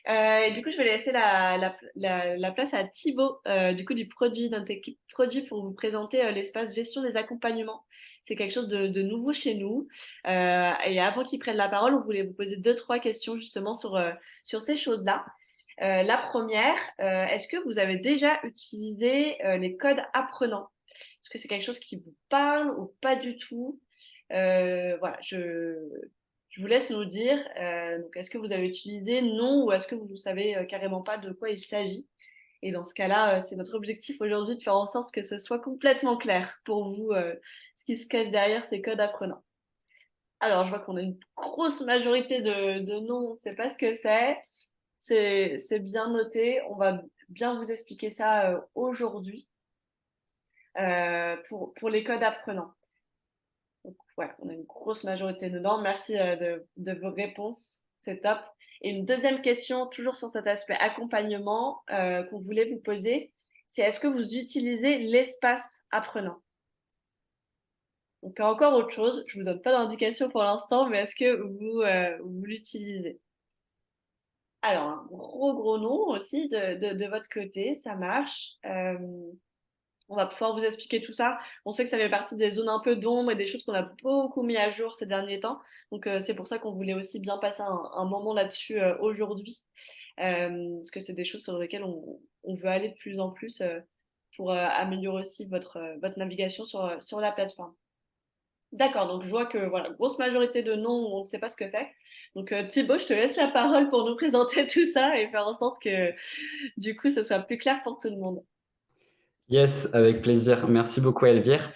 S1: Et du coup, je vais laisser la place à Thibaut, du coup, de notre équipe produit, pour vous présenter l'espace gestion des accompagnements. C'est quelque chose de nouveau chez nous. Et avant qu'il prenne la parole, on voulait vous poser 2-3 questions justement sur ces choses-là. La première, est-ce que vous avez déjà utilisé les codes apprenants? Est-ce que c'est quelque chose qui vous parle ou pas du tout? Voilà, je vous laisse nous dire. Donc, est-ce que vous avez utilisé? Non, ou est-ce que vous ne savez carrément pas de quoi il s'agit? Et dans ce cas-là, c'est notre objectif aujourd'hui de faire en sorte que ce soit complètement clair pour vous ce qui se cache derrière ces codes apprenants. Alors, je vois qu'on a une grosse majorité de non, on ne sait pas ce que c'est. C'est bien noté. On va bien vous expliquer ça aujourd'hui pour les codes apprenants. Donc, ouais, on a une grosse majorité dedans. Merci de vos réponses. C'est top. Et une deuxième question, toujours sur cet aspect accompagnement, qu'on voulait vous poser, c'est est-ce que vous utilisez l'espace apprenant? Donc, encore autre chose, je ne vous donne pas d'indication pour l'instant, mais est-ce que vous l'utilisez? Alors, un gros nom aussi de votre côté, ça marche. On va pouvoir vous expliquer tout ça. On sait que ça fait partie des zones un peu d'ombre et des choses qu'on a beaucoup mis à jour ces derniers temps. Donc, c'est pour ça qu'on voulait aussi bien passer un moment là-dessus aujourd'hui. Parce que c'est des choses sur lesquelles on veut aller de plus en plus pour améliorer aussi votre navigation sur la plateforme. D'accord, donc je vois que voilà, grosse majorité de non, on ne sait pas ce que c'est. Donc Thibaut, je te laisse la parole pour nous présenter tout ça et faire en sorte que du coup ce soit plus clair pour tout le monde.
S2: Yes, avec plaisir. Merci beaucoup, Elvire.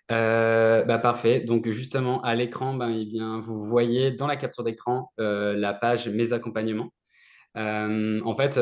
S2: Parfait. Donc, justement, à l'écran, eh bien, vous voyez dans la capture d'écran la page Mes accompagnements. En fait,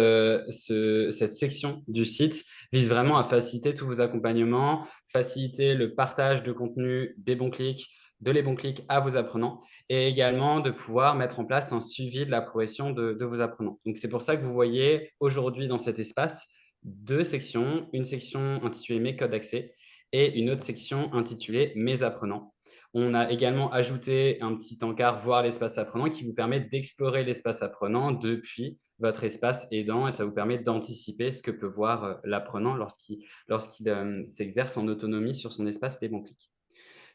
S2: cette section du site vise vraiment à faciliter tous vos accompagnements, faciliter le partage de contenu des bons clics, de les bons clics à vos apprenants et également de pouvoir mettre en place un suivi de la progression de vos apprenants. Donc, c'est pour ça que vous voyez aujourd'hui dans cet espace deux sections, une section intitulée Mes codes d'accès et une autre section intitulée Mes apprenants. On a également ajouté un petit encart Voir l'espace apprenant qui vous permet d'explorer l'espace apprenant depuis votre espace aidant et ça vous permet d'anticiper ce que peut voir l'apprenant lorsqu'il s'exerce en autonomie sur son espace des bons clics.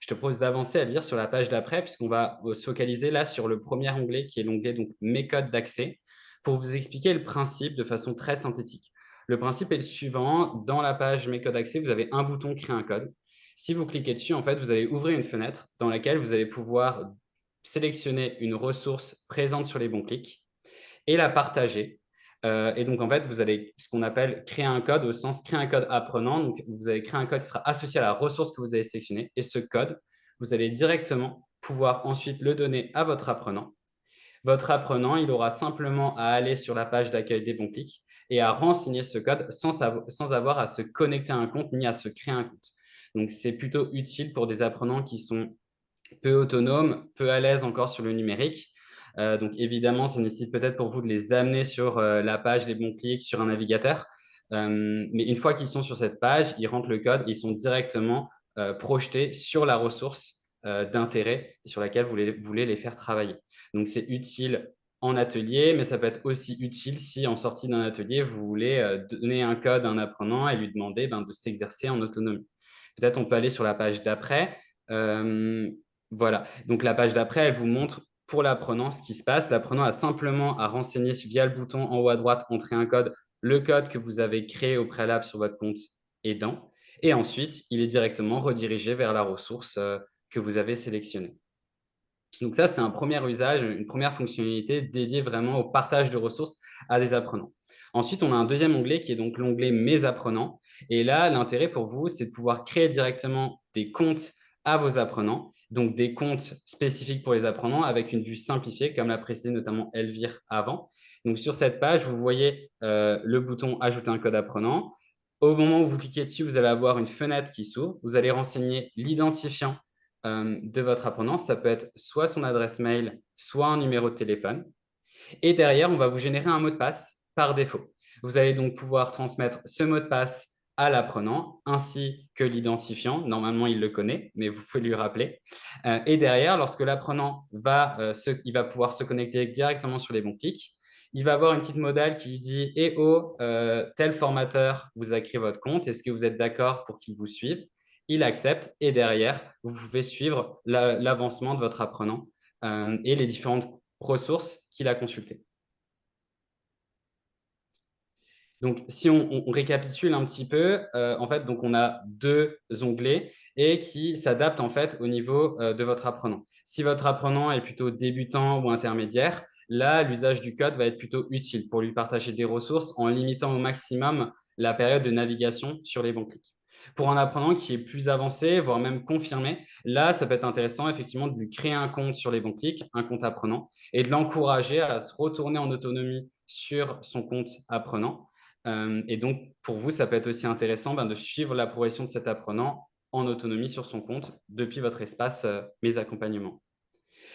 S2: Je te propose d'avancer à lire sur la page d'après puisqu'on va se focaliser là sur le premier onglet qui est l'onglet donc Mes codes d'accès pour vous expliquer le principe de façon très synthétique. Le principe est le suivant. Dans la page Mes codes d'accès, vous avez un bouton Créer un code. Si vous cliquez dessus, en fait, vous allez ouvrir une fenêtre dans laquelle vous allez pouvoir sélectionner une ressource présente sur les bons clics et la partager. Et donc, en fait, vous allez ce qu'on appelle créer un code au sens créer un code apprenant. Donc, vous allez créer un code qui sera associé à la ressource que vous avez sélectionnée. Et ce code, vous allez directement pouvoir ensuite le donner à votre apprenant. Votre apprenant, il aura simplement à aller sur la page d'accueil des bons clics et à renseigner ce code sans avoir à se connecter à un compte ni à se créer un compte. Donc, c'est plutôt utile pour des apprenants qui sont peu autonomes, peu à l'aise encore sur le numérique. Donc, évidemment, ça nécessite peut-être pour vous de les amener sur la page des bons clics sur un navigateur. Mais une fois qu'ils sont sur cette page, ils rentrent le code, ils sont directement projetés sur la ressource d'intérêt sur laquelle vous voulez les faire travailler. Donc, c'est utile en atelier, mais ça peut être aussi utile si en sortie d'un atelier, vous voulez donner un code à un apprenant et lui demander de s'exercer en autonomie. Peut-être on peut aller sur la page d'après. Voilà, donc la page d'après, elle vous montre pour l'apprenant ce qui se passe. L'apprenant a simplement à renseigner via le bouton en haut à droite, entrer un code, le code que vous avez créé au préalable sur votre compte aidant. Et ensuite, il est directement redirigé vers la ressource que vous avez sélectionnée. Donc ça, c'est un premier usage, une première fonctionnalité dédiée vraiment au partage de ressources à des apprenants. Ensuite, on a un deuxième onglet qui est donc l'onglet Mes apprenants. Et là, l'intérêt pour vous, c'est de pouvoir créer directement des comptes à vos apprenants, donc des comptes spécifiques pour les apprenants avec une vue simplifiée, comme l'a précisé notamment Elvire avant. Donc sur cette page, vous voyez le bouton Ajouter un code apprenant. Au moment où vous cliquez dessus, vous allez avoir une fenêtre qui s'ouvre. Vous allez renseigner l'identifiant de votre apprenant. Ça peut être soit son adresse mail, soit un numéro de téléphone. Et derrière, on va vous générer un mot de passe par défaut. Vous allez donc pouvoir transmettre ce mot de passe à l'apprenant ainsi que l'identifiant. Normalement, il le connaît, mais vous pouvez lui rappeler. Et derrière, lorsque l'apprenant il va pouvoir se connecter directement sur les bons clics, il va avoir une petite modale qui lui dit « Eh oh, tel formateur vous a créé votre compte. Est-ce que vous êtes d'accord pour qu'il vous suive ?» Il accepte et derrière, vous pouvez suivre l'avancement de votre apprenant et les différentes ressources qu'il a consultées. Donc, si on récapitule un petit peu, en fait, donc on a deux onglets et qui s'adaptent en fait au niveau de votre apprenant. Si votre apprenant est plutôt débutant ou intermédiaire, là, l'usage du code va être plutôt utile pour lui partager des ressources en limitant au maximum la période de navigation sur les bons clics. Pour un apprenant qui est plus avancé, voire même confirmé, là, ça peut être intéressant effectivement de lui créer un compte sur les bons clics, un compte apprenant, et de l'encourager à se retourner en autonomie sur son compte apprenant. Et donc, pour vous, ça peut être aussi intéressant de suivre la progression de cet apprenant en autonomie sur son compte depuis votre espace Mes accompagnements.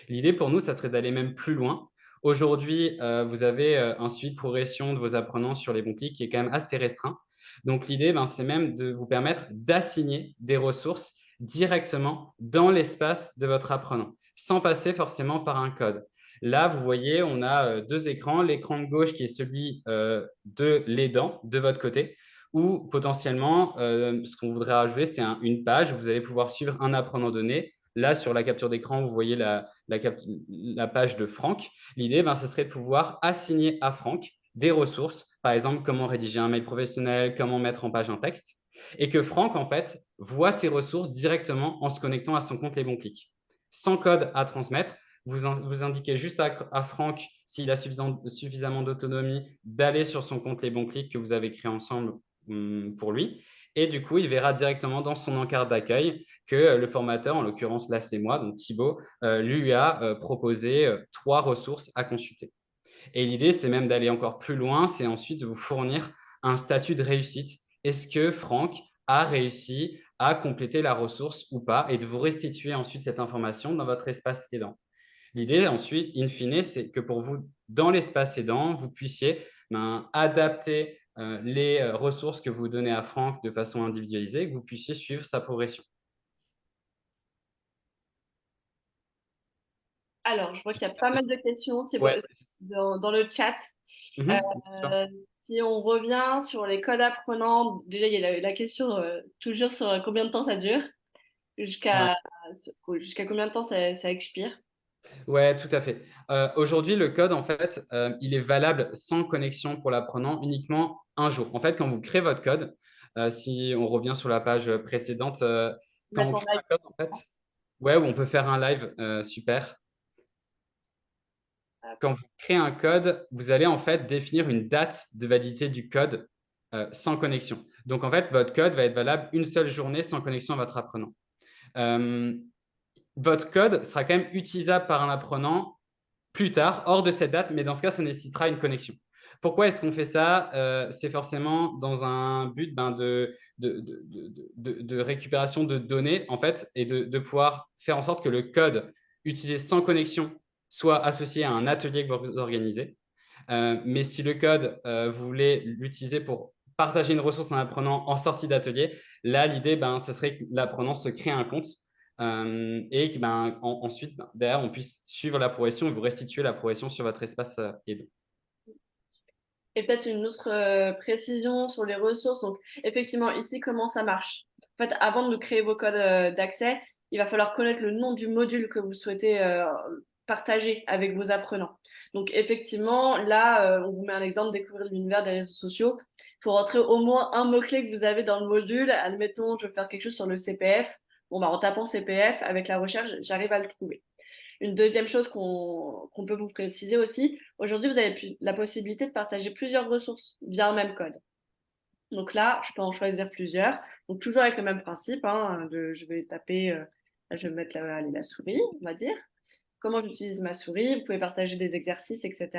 S2: L'idée pour nous, ça serait d'aller même plus loin. Aujourd'hui, vous avez un suivi de progression de vos apprenants sur les bons clics qui est quand même assez restreint. Donc, l'idée, c'est même de vous permettre d'assigner des ressources directement dans l'espace de votre apprenant, sans passer forcément par un code. Là, vous voyez, on a deux écrans. L'écran de gauche qui est celui de l'aidant de votre côté, ou potentiellement, ce qu'on voudrait rajouter, c'est une page où vous allez pouvoir suivre un apprenant donné. Là, sur la capture d'écran, vous voyez la page de Franck. L'idée, ce serait de pouvoir assigner à Franck des ressources, par exemple, comment rédiger un mail professionnel, comment mettre en page un texte, et que Franck, en fait, voit ces ressources directement en se connectant à son compte Les Bons Clics. Sans code à transmettre, vous indiquez juste à Franck, s'il a suffisamment d'autonomie, d'aller sur son compte Les Bons Clics que vous avez créé ensemble pour lui. Et du coup, il verra directement dans son encart d'accueil que le formateur, en l'occurrence là c'est moi, donc Thibaut, lui a proposé 3 ressources à consulter. Et l'idée, c'est même d'aller encore plus loin, c'est ensuite de vous fournir un statut de réussite. Est-ce que Franck a réussi à compléter la ressource ou pas, et de vous restituer ensuite cette information dans votre espace aidant. L'idée ensuite, in fine, c'est que pour vous, dans l'espace aidant, vous puissiez adapter les ressources que vous donnez à Franck de façon individualisée, que vous puissiez suivre sa progression.
S1: Alors, je vois qu'il y a pas mal de questions
S2: Ouais.
S1: dans le chat.
S2: Bien sûr.
S1: Si on revient sur les codes apprenants, déjà, il y a la question toujours sur combien de temps ça dure,
S2: Ouais.
S1: jusqu'à combien de temps ça expire.
S2: Ouais, tout à fait. Aujourd'hui, le code, en fait, il est valable sans connexion pour l'apprenant uniquement un jour. En fait, quand vous créez votre code, si on revient sur la page précédente, quand on
S1: Mettre en
S2: crée
S1: live.
S2: un code, en fait, ouais, où on peut faire un live, super. Quand vous créez un code, vous allez en fait définir une date de validité du code sans connexion. Donc, en fait, votre code va être valable une seule journée sans connexion à votre apprenant. Votre code sera quand même utilisable par un apprenant plus tard, hors de cette date, mais dans ce cas, ça nécessitera une connexion. Pourquoi est-ce qu'on fait ça? C'est forcément dans un but de récupération de données, en fait, et de pouvoir faire en sorte que le code utilisé sans connexion soit associé à un atelier que vous organisez. Mais si le code, vous voulez l'utiliser pour partager une ressource à un apprenant en sortie d'atelier, là, l'idée, ce serait que l'apprenant se crée un compte et que, ensuite, derrière, on puisse suivre la progression et vous restituer la progression sur votre espace aidant.
S1: Et peut-être une autre précision sur les ressources. Donc, effectivement, ici, comment ça marche? En fait, avant de créer vos codes d'accès, il va falloir connaître le nom du module que vous souhaitez partager avec vos apprenants. Donc, effectivement, là, on vous met un exemple, découvrir l'univers des réseaux sociaux. Il faut rentrer au moins un mot-clé que vous avez dans le module. Admettons, je veux faire quelque chose sur le CPF. Bon, en tapant CPF, avec la recherche, j'arrive à le trouver. Une deuxième chose qu'on peut vous préciser aussi, aujourd'hui, vous avez la possibilité de partager plusieurs ressources via un même code. Donc là, je peux en choisir plusieurs. Donc toujours avec le même principe, je vais taper, je vais mettre la souris, on va dire. Comment j'utilise ma souris, vous pouvez partager des exercices, etc.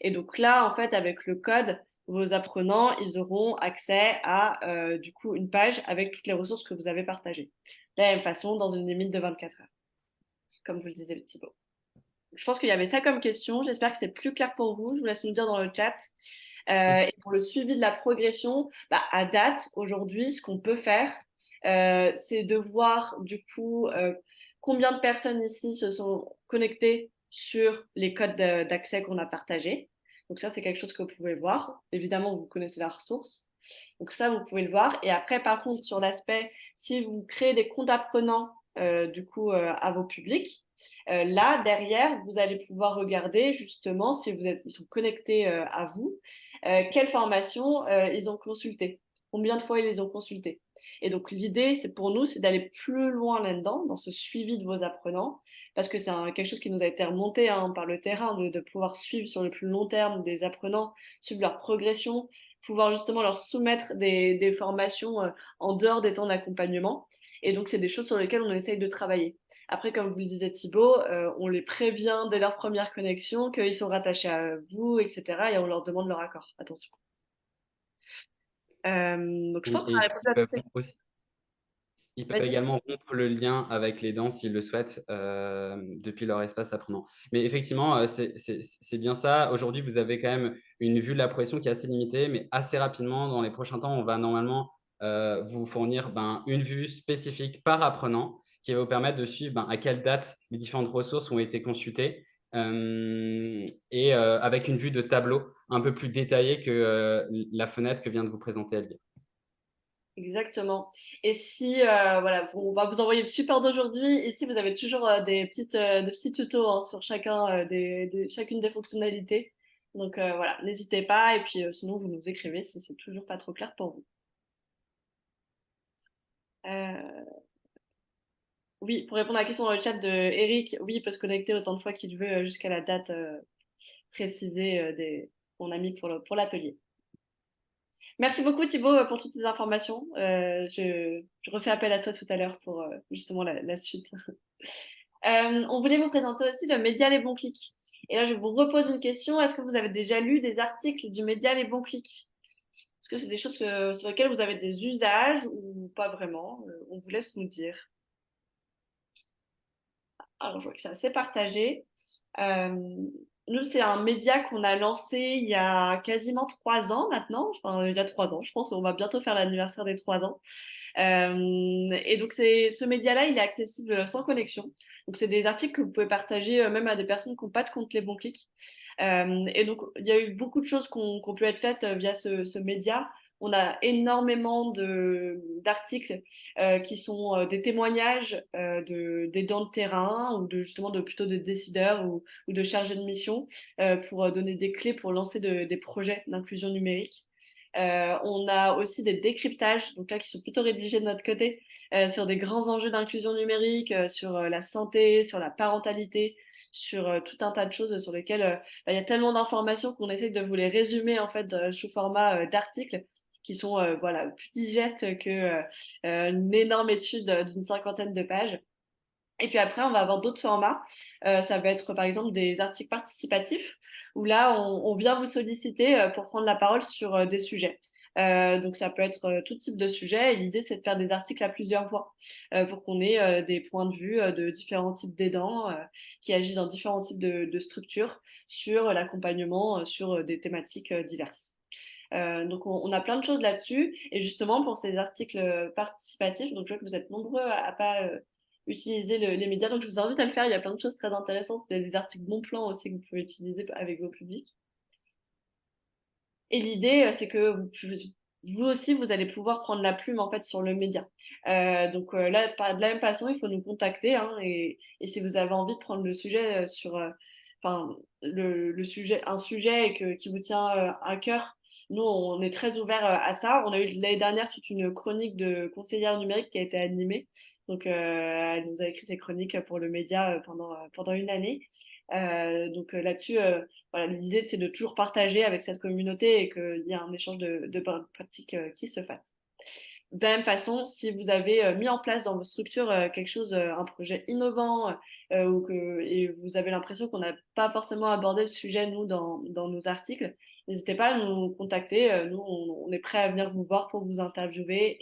S1: Et donc là, en fait, avec le code, vos apprenants, ils auront accès à du coup une page avec toutes les ressources que vous avez partagées. De la même façon, dans une limite de 24 heures, comme vous le disiez, Thibaut. Je pense qu'il y avait ça comme question. J'espère que c'est plus clair pour vous. Je vous laisse nous dire dans le chat. Et pour le suivi de la progression, à date, aujourd'hui, ce qu'on peut faire, c'est de voir du coup combien de personnes ici se sont connectées sur les codes d'accès qu'on a partagés. Donc ça, c'est quelque chose que vous pouvez voir. Évidemment, vous connaissez la ressource. Donc ça, vous pouvez le voir. Et après, par contre, sur l'aspect, si vous créez des comptes apprenants à vos publics, là, derrière, vous allez pouvoir regarder justement si ils sont connectés à vous, quelle formation ils ont consulté, combien de fois ils les ont consultés. Et donc, l'idée, c'est pour nous, c'est d'aller plus loin là-dedans, dans ce suivi de vos apprenants, parce que c'est quelque chose qui nous a été remonté par le terrain, de pouvoir suivre sur le plus long terme des apprenants, suivre leur progression, pouvoir justement leur soumettre des formations en dehors des temps d'accompagnement. Et donc, c'est des choses sur lesquelles on essaye de travailler. Après, comme vous le disait Thibaut, on les prévient dès leur première connexion qu'ils sont rattachés à vous, etc. Et on leur demande leur accord. Attention. Donc, je pense qu'on a
S2: Et
S1: répondu
S2: ils
S1: à
S2: peuvent
S1: toutes les
S2: aussi Ils peuvent
S1: questions.
S2: également rompre le lien avec les dents s'ils le souhaitent depuis leur espace apprenant. Mais effectivement, c'est bien ça. Aujourd'hui, vous avez quand même une vue de la progression qui est assez limitée, mais assez rapidement, dans les prochains temps, on va normalement vous fournir une vue spécifique par apprenant qui va vous permettre de suivre à quelle date les différentes ressources ont été consultées et avec une vue de tableau un peu plus détaillée que la fenêtre que vient de vous présenter Elvire.
S1: Exactement. Et si, voilà, on va vous envoyer le support d'aujourd'hui. Ici, vous avez toujours des petits tutos hein, sur chacune des fonctionnalités. Donc voilà, n'hésitez pas. Et puis sinon, vous nous écrivez si c'est toujours pas trop clair pour vous. Euh, oui, pour répondre à la question dans le chat de Eric, oui, il peut se connecter autant de fois qu'il veut jusqu'à la date précisée qu'on a mis pour l'atelier. Merci beaucoup Thibaut pour toutes ces informations. Je refais appel à toi tout à l'heure pour justement la suite. On voulait vous présenter aussi le média Les Bons Clics. Et là, je vous repose une question. Est-ce que vous avez déjà lu des articles du média Les Bons Clics? Est-ce que c'est des choses sur lesquelles vous avez des usages ou pas vraiment? On vous laisse nous dire. Alors, je vois que c'est assez partagé. Euh, Nous, c'est un média qu'on a lancé il y a quasiment 3 ans maintenant. Enfin, il y a 3 ans, je pense. On va bientôt faire l'anniversaire des 3 ans. Et donc, ce média-là, il est accessible sans connexion. Donc, c'est des articles que vous pouvez partager même à des personnes qui n'ont pas de compte Les Bons Clics. Et donc, il y a eu beaucoup de choses qui ont pu être faites via ce média. On a énormément d'articles qui sont des témoignages d'aidants de terrain ou justement plutôt de décideurs ou de chargés de mission pour donner des clés pour lancer des projets d'inclusion numérique. On a aussi des décryptages, donc là qui sont plutôt rédigés de notre côté, sur des grands enjeux d'inclusion numérique, sur la santé, sur la parentalité, sur tout un tas de choses sur lesquelles il y a tellement d'informations qu'on essaie de vous les résumer en fait sous format d'articles qui sont voilà plus digestes que une énorme étude d'une 50aine de pages. Et puis après, on va avoir d'autres formats. Ça va être par exemple des articles participatifs où là, on vient vous solliciter pour prendre la parole sur des sujets. Donc ça peut être tout type de sujet et l'idée c'est de faire des articles à plusieurs voix pour qu'on ait des points de vue de différents types d'aidants qui agissent dans différents types de structures sur l'accompagnement sur des thématiques diverses. Donc on a plein de choses là-dessus et justement pour ces articles participatifs, donc je vois que vous êtes nombreux à pas utiliser les médias, donc je vous invite à le faire, il y a plein de choses très intéressantes, il y a des articles bon plan aussi que vous pouvez utiliser avec vos publics. Et l'idée, c'est que vous aussi, vous allez pouvoir prendre la plume en fait sur le média. Donc là, de la même façon, il faut nous contacter hein, et si vous avez envie de prendre le sujet enfin le sujet, un sujet qui vous tient à cœur, nous on est très ouvert à ça. On a eu l'année dernière toute une chronique de conseillère numérique qui a été animée. Donc elle nous a écrit ces chroniques pour le média pendant une année. Donc là-dessus, voilà, l'idée c'est de toujours partager avec cette communauté et qu'il y a un échange de bonnes pratiques qui se fasse. De la même façon, si vous avez mis en place dans vos structures quelque chose, un projet innovant et vous avez l'impression qu'on n'a pas forcément abordé le sujet, nous, dans nos articles, n'hésitez pas à nous contacter. Nous, on est prêt à venir vous voir pour vous interviewer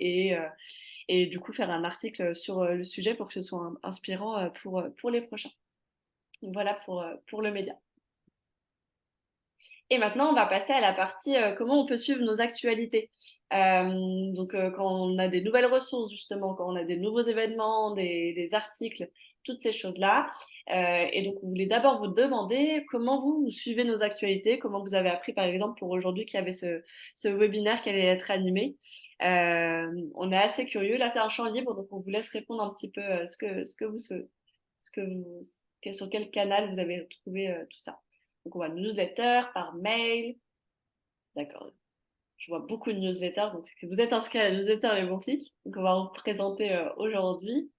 S1: et du coup faire un article sur le sujet pour que ce soit inspirant pour les prochains. Donc voilà pour le média. Et maintenant, on va passer à la partie comment on peut suivre nos actualités. Donc, quand on a des nouvelles ressources, justement, quand on a des nouveaux événements, des articles, toutes ces choses-là. Et donc, on voulait d'abord vous demander comment vous suivez nos actualités, comment vous avez appris, par exemple, pour aujourd'hui qu'il y avait ce webinaire qui allait être animé. On est assez curieux. Là, c'est un champ libre, donc on vous laisse répondre un petit peu sur quel canal vous avez trouvé tout ça. Donc, on voit newsletter, par mail. D'accord. Je vois beaucoup de newsletters. Donc, c'est que vous êtes inscrit à la newsletter Les Bons Clics. Donc, on va vous présenter aujourd'hui.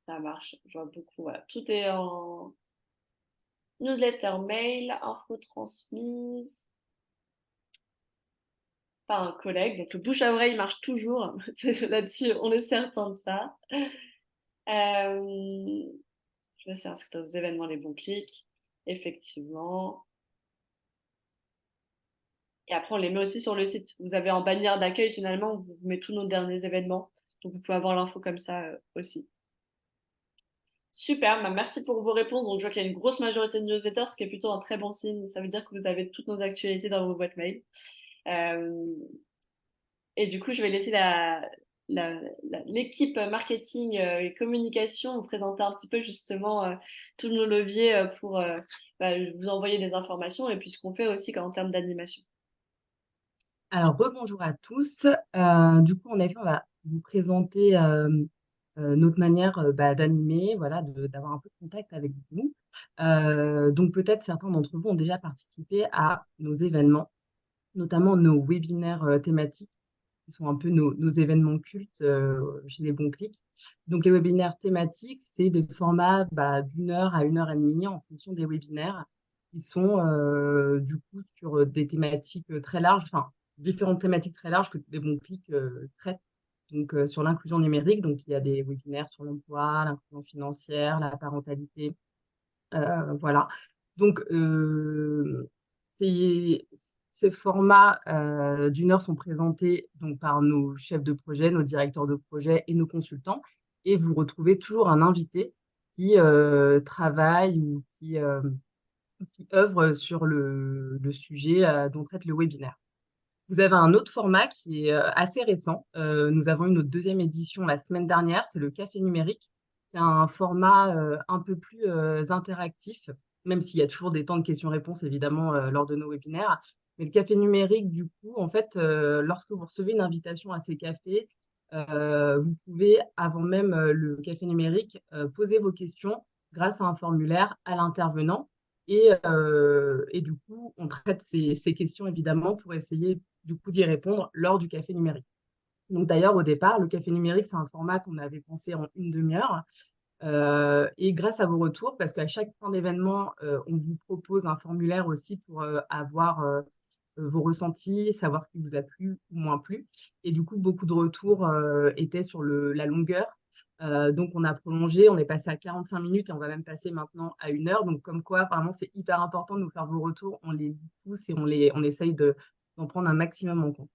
S1: Ça marche. Je vois beaucoup. Voilà. Tout est en newsletter, mail, info transmise. par un collègue. Donc le bouche à oreille marche toujours. Là-dessus, on est certain de ça. Je vais s'inscrire aux événements les bons clics. Effectivement. Et après, on les met aussi sur le site. Vous avez en bannière d'accueil, généralement, on vous met tous nos derniers événements. Donc, vous pouvez avoir l'info comme ça aussi. Super, bah, merci pour vos réponses. Donc, je vois qu'il y a une grosse majorité de newsletters, ce qui est plutôt un très bon signe. Ça veut dire que vous avez toutes nos actualités dans vos boîtes mail. Et du coup, je vais laisser l'équipe marketing et communication vous présenter un petit peu justement tous nos leviers pour vous envoyer des informations et puis ce qu'on fait aussi en termes d'animation.
S3: Alors, rebonjour à tous. Du coup, en effet, on va vous présenter notre manière d'animer, voilà, d'avoir un peu de contact avec vous. Donc, peut-être certains d'entre vous ont déjà participé à nos événements, notamment nos webinaires thématiques, qui sont un peu nos événements cultes chez les bons clics. Donc, les webinaires thématiques, c'est des formats d'1 heure à 1 heure et demie en fonction des webinaires, qui sont du coup sur des thématiques très larges, enfin, différentes thématiques très larges que les bons clics traitent. Donc, sur l'inclusion numérique, donc il y a des webinaires sur l'emploi, l'inclusion financière, la parentalité, voilà. Donc, ces formats d'1 heure sont présentés donc, par nos chefs de projet, nos directeurs de projet et nos consultants. Et vous retrouvez toujours un invité qui travaille ou qui œuvre sur le sujet dont traite le webinaire. Vous avez un autre format qui est assez récent. Nous avons eu notre 2e édition la semaine dernière, c'est le café numérique. C'est un format un peu plus interactif, même s'il y a toujours des temps de questions-réponses évidemment lors de nos webinaires. Mais le café numérique, du coup, en fait, lorsque vous recevez une invitation à ces cafés, vous pouvez, avant même le café numérique, poser vos questions grâce à un formulaire à l'intervenant. Et du coup, on traite ces questions évidemment pour essayer du coup d'y répondre lors du café numérique. Donc d'ailleurs, au départ, le café numérique, c'est un format qu'on avait pensé en une demi-heure. Et grâce à vos retours, parce qu'à chaque fin d'événement, on vous propose un formulaire aussi pour avoir vos ressentis, savoir ce qui vous a plu ou moins plu. Et du coup, beaucoup de retours étaient sur la longueur. Donc, on a prolongé, on est passé à 45 minutes et on va même passer maintenant à 1 heure. Donc, comme quoi, vraiment, c'est hyper important de nous faire vos retours. On les lit tous et on essaye d'en prendre un maximum en compte.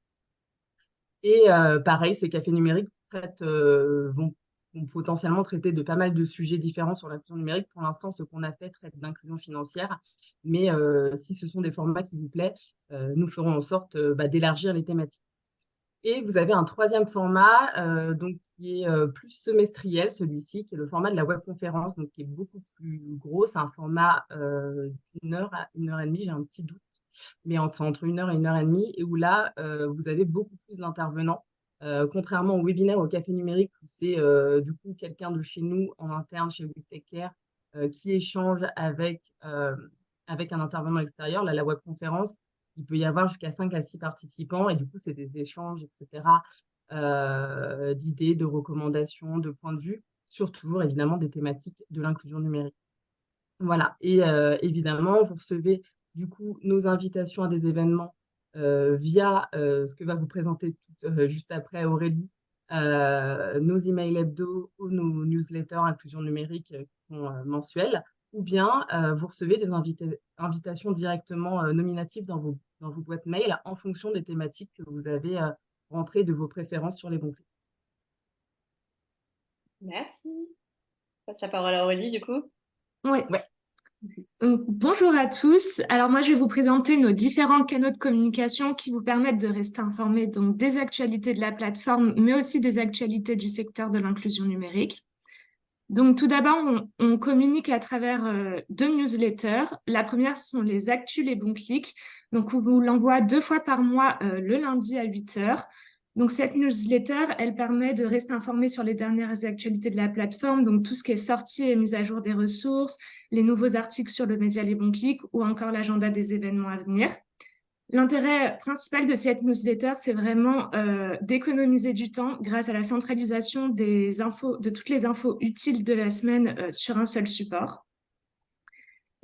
S3: Et pareil, ces cafés numériques vont potentiellement traiter de pas mal de sujets différents sur l'inclusion numérique. Pour l'instant, ce qu'on a fait traite d'inclusion financière. Mais si ce sont des formats qui vous plaisent, nous ferons en sorte d'élargir les thématiques. Et vous avez un 3e format donc, qui est plus semestriel, celui-ci, qui est le format de la webconférence, donc qui est beaucoup plus gros. C'est un format d'1 heure à 1 heure et demie, j'ai un petit doute, mais entre 1 heure et 1 heure et demie, et où là, vous avez beaucoup plus d'intervenants. Contrairement au webinaire, au café numérique, où c'est du coup quelqu'un de chez nous, en interne, chez WeTechCare, qui échange avec un intervenant extérieur. Là, la webconférence, il peut y avoir jusqu'à 5 à 6 participants, et du coup, c'est des échanges, etc., d'idées, de recommandations, de points de vue, sur toujours, évidemment, des thématiques de l'inclusion numérique. Voilà, et évidemment, vous recevez du coup nos invitations à des événements via ce que va vous présenter juste après Aurélie, nos emails hebdo ou nos newsletters inclusion numérique qui sont mensuels, ou bien vous recevez des invitations directement nominatives dans vos boîtes mail en fonction des thématiques que vous avez rentrées de vos préférences sur les bons clics.
S1: Merci. Je passe la parole à Aurélie, du coup.
S5: Oui.
S3: Ouais.
S5: Donc, bonjour à tous. Alors moi, je vais vous présenter nos différents canaux de communication qui vous permettent de rester informés donc, des actualités de la plateforme, mais aussi des actualités du secteur de l'inclusion numérique. Donc tout d'abord, on communique à travers 2 newsletters. La première, ce sont les actus, les bons clics. Donc on vous l'envoie 2 fois par mois, le lundi à 8 heures. Donc cette newsletter, elle permet de rester informé sur les dernières actualités de la plateforme, donc tout ce qui est sorti et mise à jour des ressources, les nouveaux articles sur le média Les Bons Clics ou encore l'agenda des événements à venir. L'intérêt principal de cette newsletter, c'est vraiment d'économiser du temps grâce à la centralisation des infos, de toutes les infos utiles de la semaine sur un seul support.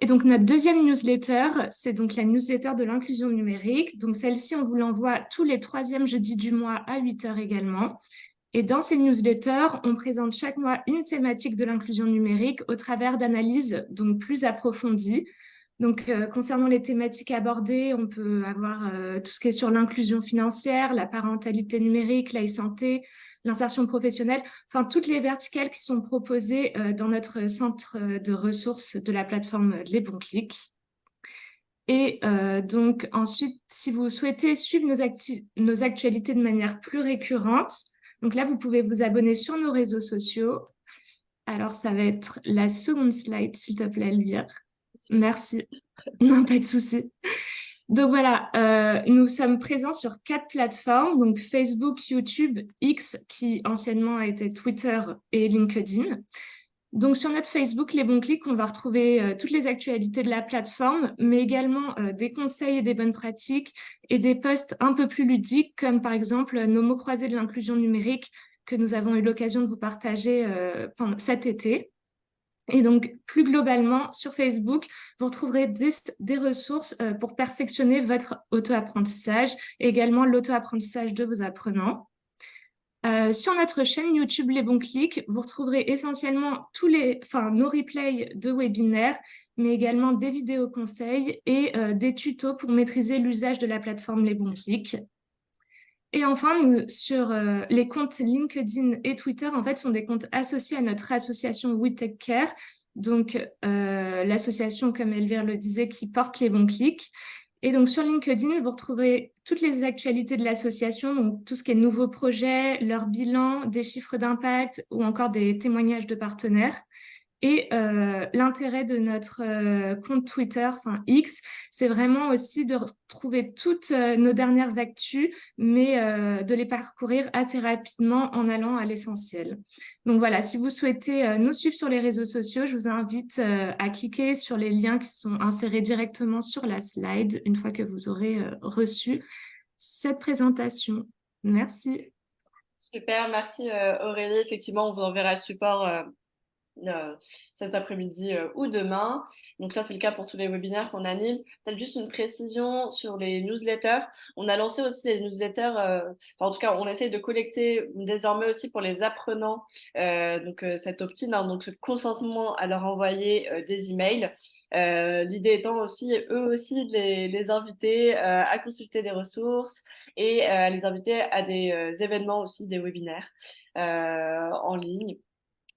S5: Et donc, notre deuxième newsletter, c'est donc la newsletter de l'inclusion numérique. Donc, celle-ci, on vous l'envoie tous les troisièmes jeudis du mois à 8 heures également. Et dans ces newsletters, on présente chaque mois une thématique de l'inclusion numérique au travers d'analyses donc plus approfondies. Donc, concernant les thématiques abordées, on peut avoir tout ce qui est sur l'inclusion financière, la parentalité numérique, l'e-santé, l'insertion professionnelle, enfin toutes les verticales qui sont proposées dans notre centre de ressources de la plateforme Les Bons Clics. Et donc ensuite, si vous souhaitez suivre nos actualités de manière plus récurrente, donc là, vous pouvez vous abonner sur nos réseaux sociaux. Alors, ça va être la seconde slide, s'il te plaît, Elvire. Merci. Non, pas de souci. Donc voilà, nous sommes présents sur 4 plateformes, donc Facebook, YouTube, X, qui anciennement a été Twitter et LinkedIn. Donc sur notre Facebook, Les Bons Clics, on va retrouver toutes les actualités de la plateforme, mais également des conseils et des bonnes pratiques et des posts un peu plus ludiques, comme par exemple nos mots croisés de l'inclusion numérique que nous avons eu l'occasion de vous partager pendant cet été. Et donc, plus globalement, sur Facebook, vous retrouverez des ressources pour perfectionner votre auto-apprentissage et également l'auto-apprentissage de vos apprenants. Sur notre chaîne YouTube Les Bons Clics, vous retrouverez essentiellement nos replays de webinaires, mais également des vidéos conseils et des tutos pour maîtriser l'usage de la plateforme Les Bons Clics. Et enfin, sur les comptes LinkedIn et Twitter, en fait, sont des comptes associés à notre association We Take Care, donc l'association, comme Elvire le disait, qui porte Les Bons Clics. Et donc sur LinkedIn, vous retrouverez toutes les actualités de l'association, donc tout ce qui est nouveaux projets, leur bilan, des chiffres d'impact ou encore des témoignages de partenaires. Et l'intérêt de notre compte Twitter, enfin X, c'est vraiment aussi de retrouver toutes nos dernières actus, mais de les parcourir assez rapidement en allant à l'essentiel. Donc voilà, si vous souhaitez nous suivre sur les réseaux sociaux, je vous invite à cliquer sur les liens qui sont insérés directement sur la slide une fois que vous aurez reçu cette présentation. Merci.
S1: Super, merci Aurélie. Effectivement, on vous enverra le support cet après-midi ou demain. Donc ça, c'est le cas pour tous les webinaires qu'on anime. Peut-être juste une précision sur les newsletters. On a lancé aussi les newsletters, en tout cas, on essaye de collecter désormais aussi pour les apprenants cet opt-in, hein, donc ce consentement à leur envoyer des emails. L'idée étant aussi, eux aussi, de les inviter à consulter des ressources et les inviter à des événements aussi, des webinaires en ligne.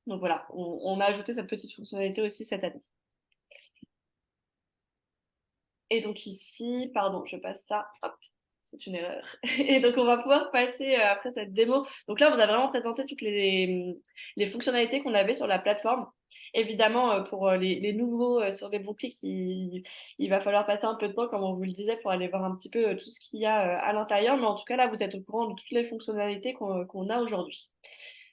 S1: Donc voilà, on a ajouté cette petite fonctionnalité aussi cette année. Et donc ici, pardon, je passe ça, hop, c'est une erreur. Et donc on va pouvoir passer après cette démo. Donc là, on vous a vraiment présenté toutes les fonctionnalités qu'on avait sur la plateforme. Évidemment, pour les nouveaux sur les bons clics, il va falloir passer un peu de temps, comme on vous le disait, pour aller voir un petit peu tout ce qu'il y a à l'intérieur. Mais en tout cas, là, vous êtes au courant de toutes les fonctionnalités qu'on a aujourd'hui.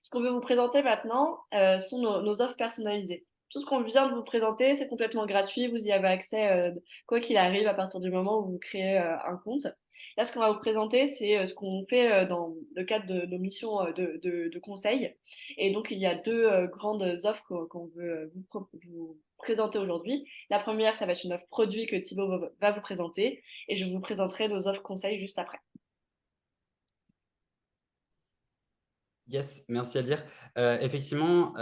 S1: Ce qu'on veut vous présenter maintenant sont nos offres personnalisées. Tout ce qu'on vient de vous présenter, c'est complètement gratuit. Vous y avez accès quoi qu'il arrive à partir du moment où vous créez un compte. Là, ce qu'on va vous présenter, c'est ce qu'on fait dans le cadre de nos missions de conseil. Et donc, il y a deux grandes offres qu'on veut vous présenter aujourd'hui. La première, ça va être une offre produit que Thibaut va vous présenter. Et je vous présenterai nos offres conseils juste après.
S2: Yes, merci Elvire. Effectivement,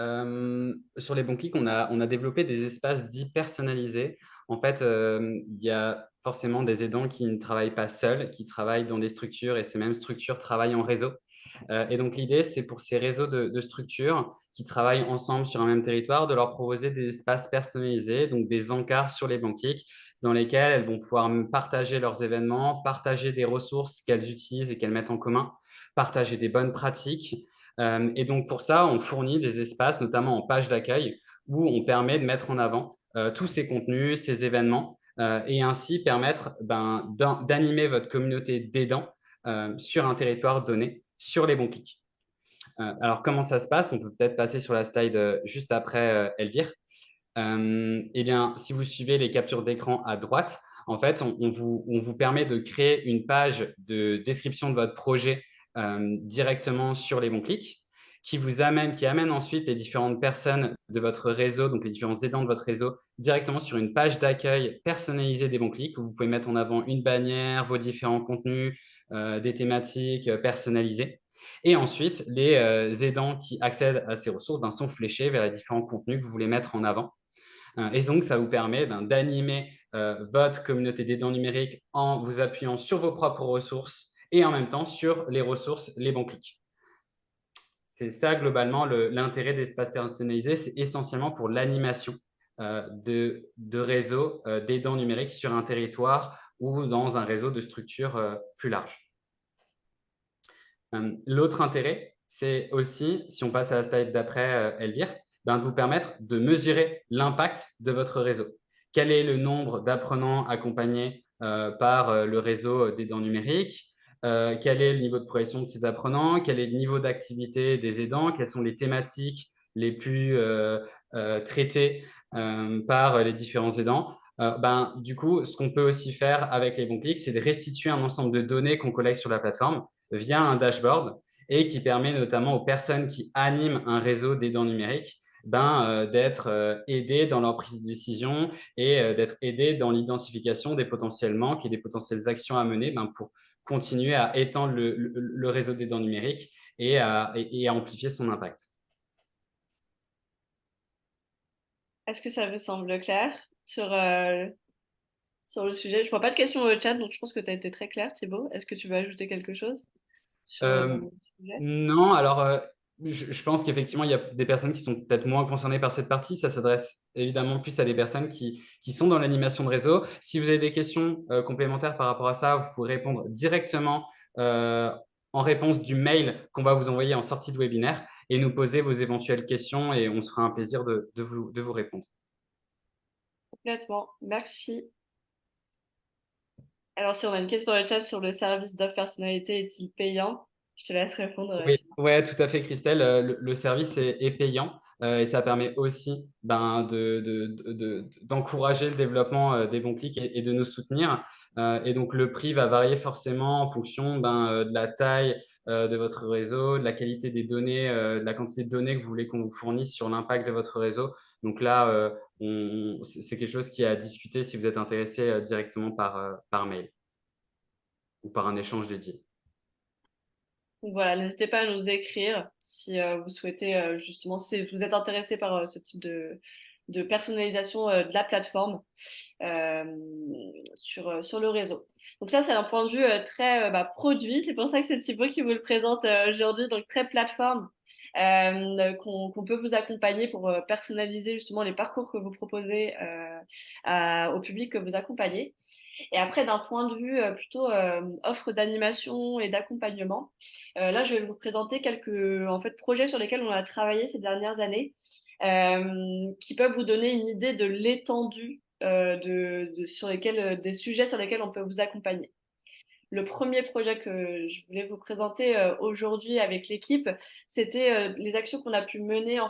S2: sur les bons clics, on a développé des espaces dits personnalisés. En fait, il y a forcément des aidants qui ne travaillent pas seuls, qui travaillent dans des structures et ces mêmes structures travaillent en réseau. Et donc, l'idée, c'est pour ces réseaux de structures qui travaillent ensemble sur un même territoire, de leur proposer des espaces personnalisés, donc des encarts sur les bons clics, dans lesquels elles vont pouvoir partager leurs événements, partager des ressources qu'elles utilisent et qu'elles mettent en commun, partager des bonnes pratiques. Et donc, pour ça, on fournit des espaces, notamment en page d'accueil, où on permet de mettre en avant tous ces contenus, ces événements, et ainsi permettre d'animer votre communauté d'aidants sur un territoire donné, sur les bons clics. Alors, comment ça se passe? On peut peut-être passer sur la slide juste après Elvire. Eh bien, si vous suivez les captures d'écran à droite, en fait, on vous permet de créer une page de description de votre projet directement sur les bons clics, qui amène ensuite les différentes personnes de votre réseau, donc les différents aidants de votre réseau, directement sur une page d'accueil personnalisée des bons clics, où vous pouvez mettre en avant une bannière, vos différents contenus, des thématiques personnalisées. Et ensuite, les aidants qui accèdent à ces ressources sont fléchés vers les différents contenus que vous voulez mettre en avant. Et donc, ça vous permet d'animer votre communauté d'aidants numériques en vous appuyant sur vos propres ressources et en même temps sur les ressources, les bons clics. C'est ça, globalement, l'intérêt d'espaces personnalisés. C'est essentiellement pour l'animation de réseaux d'aidants numériques sur un territoire ou dans un réseau de structures plus large. L'autre intérêt, c'est aussi, si on passe à la slide d'après, Elvire, de vous permettre de mesurer l'impact de votre réseau. Quel est le nombre d'apprenants accompagnés par le réseau d'aidants numériques? Quel est le niveau de progression de ces apprenants? Quel est le niveau d'activité des aidants? Quelles sont les thématiques les plus traitées par les différents aidants? Du coup, ce qu'on peut aussi faire avec les bons clics, c'est de restituer un ensemble de données qu'on collecte sur la plateforme via un dashboard et qui permet notamment aux personnes qui animent un réseau d'aidants numériques d'être aidées dans leur prise de décision et d'être aidées dans l'identification des potentiels manques et des potentielles actions à mener pour continuer à étendre le réseau d'aidants numériques et à amplifier son impact.
S1: Est-ce que ça vous semble clair sur le sujet? Je vois pas de questions dans le chat, donc je pense que tu as été très clair, Thibaut. Est-ce que tu veux ajouter quelque chose sur le sujet?
S2: Non, alors je pense qu'effectivement, il y a des personnes qui sont peut-être moins concernées par cette partie. Ça s'adresse évidemment plus à des personnes qui sont dans l'animation de réseau. Si vous avez des questions complémentaires par rapport à ça, vous pouvez répondre directement en réponse du mail qu'on va vous envoyer en sortie de webinaire et nous poser vos éventuelles questions et on se fera un plaisir de vous répondre.
S1: Complètement, merci. Alors, si on a une question dans le chat sur le service d'offre personnalité, est-il payant? Je te laisse répondre.
S2: Oui, ouais, tout à fait, Christelle. Le service est payant et ça permet aussi d'encourager le développement des bons clics et de nous soutenir. Et donc, le prix va varier forcément en fonction de la taille de votre réseau, de la qualité des données, de la quantité de données que vous voulez qu'on vous fournisse sur l'impact de votre réseau. Donc là, c'est quelque chose qui est à discuter si vous êtes intéressé directement par mail ou par un échange dédié.
S1: Donc voilà, n'hésitez pas à nous écrire si vous souhaitez justement, si vous êtes intéressé par ce type de personnalisation de la plateforme sur le réseau. Donc ça, c'est un point de vue très produit. C'est pour ça que c'est Thibaut qui vous le présente aujourd'hui, donc très plateforme, qu'on peut vous accompagner pour personnaliser justement les parcours que vous proposez au public que vous accompagnez. Et après, d'un point de vue plutôt offre d'animation et d'accompagnement, là, je vais vous présenter quelques projets sur lesquels on a travaillé ces dernières années, qui peuvent vous donner une idée de l'étendue des sujets sur lesquels on peut vous accompagner. Le premier projet que je voulais vous présenter aujourd'hui avec l'équipe, c'était les actions qu'on a pu mener en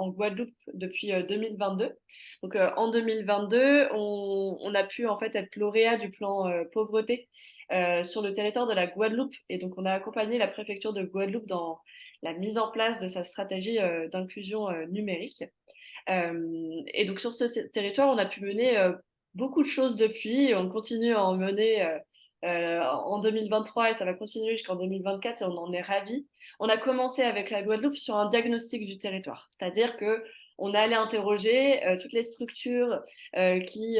S1: Guadeloupe depuis 2022. Donc en 2022, on a pu être lauréat du plan pauvreté sur le territoire de la Guadeloupe, et donc on a accompagné la préfecture de Guadeloupe dans la mise en place de sa stratégie d'inclusion numérique. Et donc sur ce territoire, on a pu mener beaucoup de choses depuis, et on continue à en mener en 2023 et ça va continuer jusqu'en 2024 et on en est ravis. On a commencé avec la Guadeloupe sur un diagnostic du territoire, c'est-à-dire que on allait interroger toutes les structures qui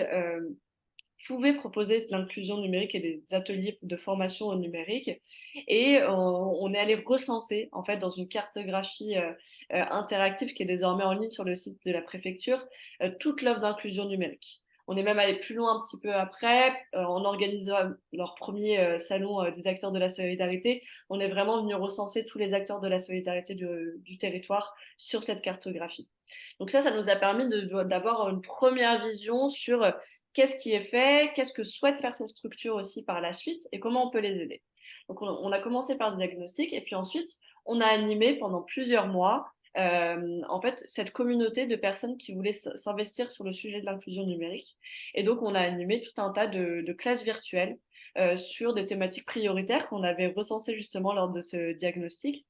S1: pouvaient proposer de l'inclusion numérique et des ateliers de formation au numérique, et on est allé recenser en fait dans une cartographie interactive qui est désormais en ligne sur le site de la préfecture toute l'offre d'inclusion numérique. On est même allé plus loin un petit peu après, en organisant leur premier salon des acteurs de la solidarité. On est vraiment venu recenser tous les acteurs de la solidarité du territoire sur cette cartographie. Donc ça nous a permis d'avoir une première vision sur qu'est-ce qui est fait, qu'est-ce que souhaite faire cette structure aussi par la suite et comment on peut les aider. Donc on a commencé par ce diagnostic et puis ensuite on a animé pendant plusieurs mois cette communauté de personnes qui voulaient s'investir sur le sujet de l'inclusion numérique. Et donc, on a animé tout un tas de classes virtuelles sur des thématiques prioritaires qu'on avait recensées justement lors de ce diagnostic.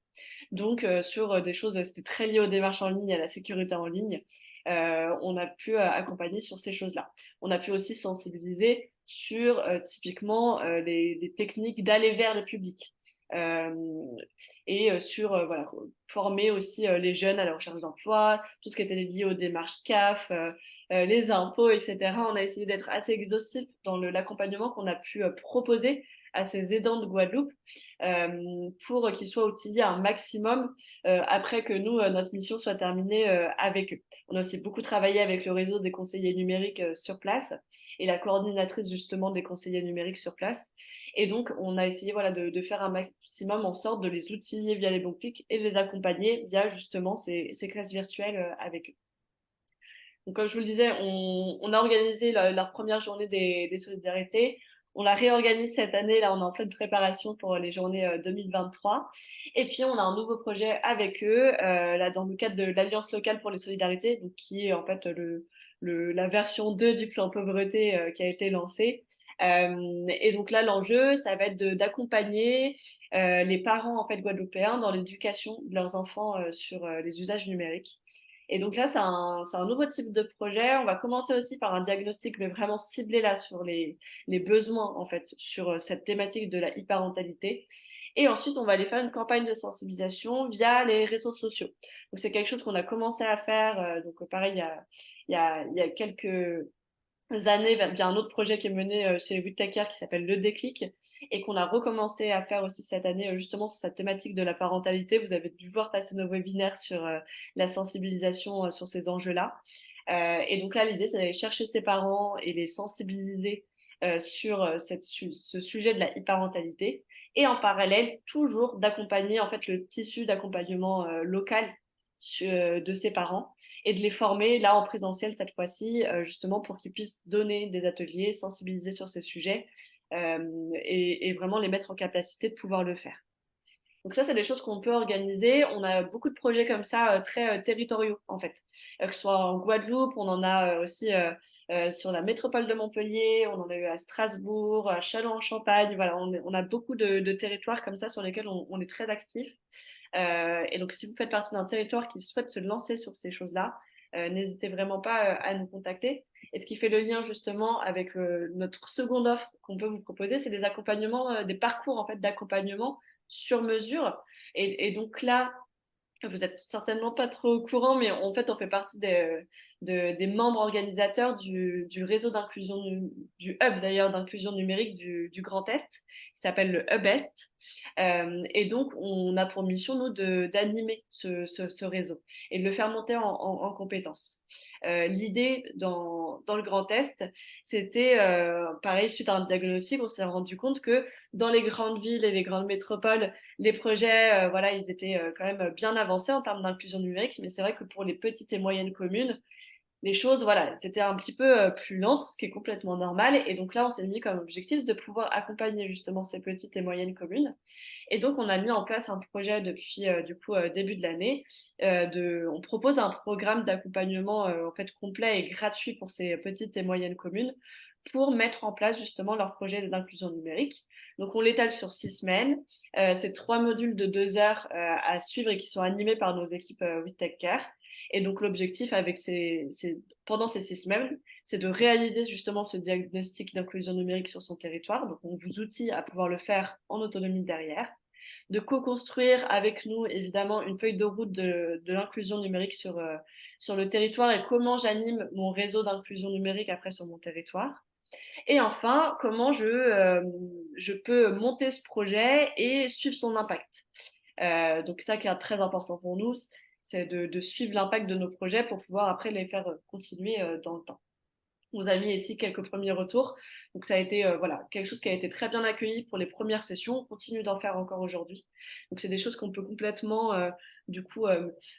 S1: Donc, sur des choses, c'était très lié aux démarches en ligne, à la sécurité en ligne. On a pu accompagner sur ces choses-là. On a pu aussi sensibiliser sur typiquement des techniques d'aller vers le public. Et sur voilà, former aussi les jeunes à la recherche d'emploi, tout ce qui était lié aux démarches CAF, les impôts, etc. On a essayé d'être assez exhaustif dans l'accompagnement qu'on a pu proposer à ces aidants de Guadeloupe pour qu'ils soient outillés un maximum après que nous, notre mission soit terminée avec eux. On a aussi beaucoup travaillé avec le réseau des conseillers numériques sur place et la coordinatrice justement des conseillers numériques sur place. Et donc, on a essayé voilà, de faire un maximum en sorte de les outiller via les bons clics et de les accompagner via justement ces classes virtuelles avec eux. Donc, comme je vous le disais, on a organisé leur première journée des solidarités. On la réorganise cette année. Là, on est en pleine préparation pour les journées 2023. Et puis, on a un nouveau projet avec eux, là, dans le cadre de l'Alliance locale pour les solidarités, donc, qui est en fait la version 2 du plan pauvreté qui a été lancé. Et donc là, l'enjeu, ça va être d'accompagner les parents en fait guadeloupéens dans l'éducation de leurs enfants sur les usages numériques. Et donc là, c'est un nouveau type de projet. On va commencer aussi par un diagnostic, mais vraiment ciblé là sur les besoins, en fait, sur cette thématique de la e-parentalité. Et ensuite, on va aller faire une campagne de sensibilisation via les réseaux sociaux. Donc, c'est quelque chose qu'on a commencé à faire. Donc, pareil, il y a quelques années, il y a un autre projet qui est mené chez Whittaker qui s'appelle Le Déclic et qu'on a recommencé à faire aussi cette année justement sur cette thématique de la parentalité. Vous avez dû voir passer nos webinaires sur la sensibilisation sur ces enjeux-là. Et donc là, l'idée, c'est d'aller chercher ses parents et les sensibiliser sur ce sujet de la e-parentalité et en parallèle, toujours d'accompagner en fait le tissu d'accompagnement local de ses parents et de les former là en présentiel cette fois-ci, justement pour qu'ils puissent donner des ateliers, sensibiliser sur ces sujets et vraiment les mettre en capacité de pouvoir le faire. Donc ça, c'est des choses qu'on peut organiser. On a beaucoup de projets comme ça, très territoriaux en fait, que ce soit en Guadeloupe, on en a aussi sur la métropole de Montpellier, on en a eu à Strasbourg, à Châlons-en-Champagne. Voilà, on a beaucoup de territoires comme ça sur lesquels on est très actifs. Et donc, si vous faites partie d'un territoire qui souhaite se lancer sur ces choses-là, n'hésitez vraiment pas à nous contacter. Et ce qui fait le lien justement avec notre seconde offre qu'on peut vous proposer, c'est des accompagnements, des parcours en fait d'accompagnement sur mesure. Et donc là, vous êtes certainement pas trop au courant, mais en fait, on fait partie des membres organisateurs du réseau d'inclusion, du hub d'ailleurs d'inclusion numérique du Grand Est, qui s'appelle le Hub Est. Et donc, on a pour mission, nous, d'animer ce réseau et de le faire monter en compétences. L'idée dans le Grand Est, c'était pareil, suite à un diagnostic, on s'est rendu compte que dans les grandes villes et les grandes métropoles, les projets, voilà, ils étaient quand même bien avancés en termes d'inclusion numérique, mais c'est vrai que pour les petites et moyennes communes, les choses, voilà, c'était un petit peu plus lent, ce qui est complètement normal. Et donc là, on s'est mis comme objectif de pouvoir accompagner justement ces petites et moyennes communes. Et donc, on a mis en place un projet depuis du coup début de l'année. On propose un programme d'accompagnement en fait complet et gratuit pour ces petites et moyennes communes pour mettre en place justement leur projet d'inclusion numérique. Donc, on l'étale sur 6 semaines. C'est 3 modules de 2 heures à suivre et qui sont animés par nos équipes Whittaker. Et donc, l'objectif pendant ces 6 semaines, c'est de réaliser justement ce diagnostic d'inclusion numérique sur son territoire. Donc, on vous outille à pouvoir le faire en autonomie derrière. De co-construire avec nous, évidemment, une feuille de route de l'inclusion numérique sur le territoire et comment j'anime mon réseau d'inclusion numérique après sur mon territoire. Et enfin, comment je peux monter ce projet et suivre son impact. Donc ça qui est très important pour nous, c'est de suivre l'impact de nos projets pour pouvoir après les faire continuer dans le temps. On vous a mis ici quelques premiers retours. Donc ça a été voilà, quelque chose qui a été très bien accueilli pour les premières sessions. On continue d'en faire encore aujourd'hui. Donc c'est des choses qu'on peut complètement du coup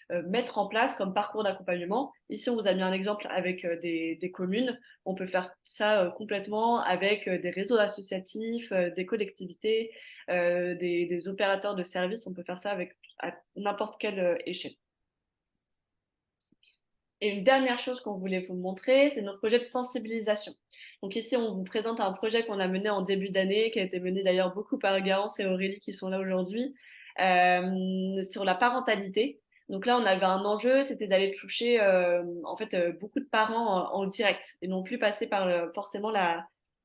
S1: mettre en place comme parcours d'accompagnement. Ici, on vous a mis un exemple avec des communes. On peut faire ça complètement avec des réseaux associatifs, des collectivités, des opérateurs de services. On peut faire ça à n'importe quelle échelle. Et une dernière chose qu'on voulait vous montrer, c'est notre projet de sensibilisation. Donc ici, on vous présente un projet qu'on a mené en début d'année, qui a été mené d'ailleurs beaucoup par Garance et Aurélie qui sont là aujourd'hui, sur la parentalité. Donc là, on avait un enjeu, c'était d'aller toucher en fait beaucoup de parents en direct et non plus passer par forcément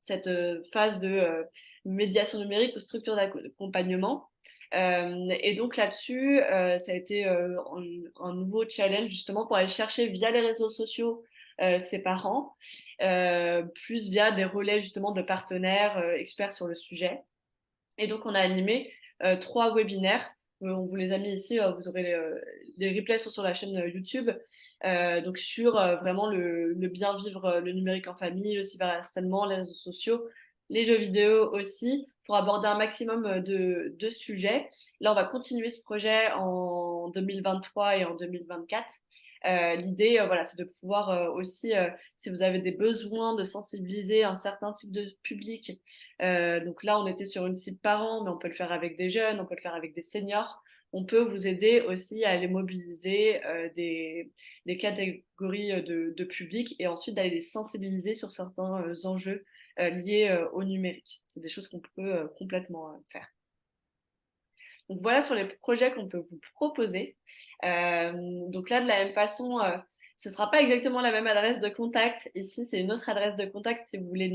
S1: cette phase de médiation numérique ou structure d'accompagnement. Et donc là-dessus, ça a été un nouveau challenge justement pour aller chercher via les réseaux sociaux ses parents, plus via des relais justement de partenaires experts sur le sujet. Et donc on a animé 3 webinaires. On vous les a mis ici, vous aurez les replays sur la chaîne YouTube. Donc sur vraiment le bien vivre le numérique en famille, le cyberharcèlement, les réseaux sociaux, les jeux vidéo aussi, pour aborder un maximum de sujets. Là, on va continuer ce projet en 2023 et en 2024. L'idée, voilà, c'est de pouvoir aussi, si vous avez des besoins de sensibiliser un certain type de public, donc là, on était sur une cible parents, mais on peut le faire avec des jeunes, on peut le faire avec des seniors. On peut vous aider aussi à aller mobiliser des catégories de public et ensuite d'aller les sensibiliser sur certains enjeux liés au numérique. C'est des choses qu'on peut complètement faire. Donc voilà sur les projets qu'on peut vous proposer. Donc là, de la même façon, ce ne sera pas exactement la même adresse de contact. Ici, c'est une autre adresse de contact si vous voulez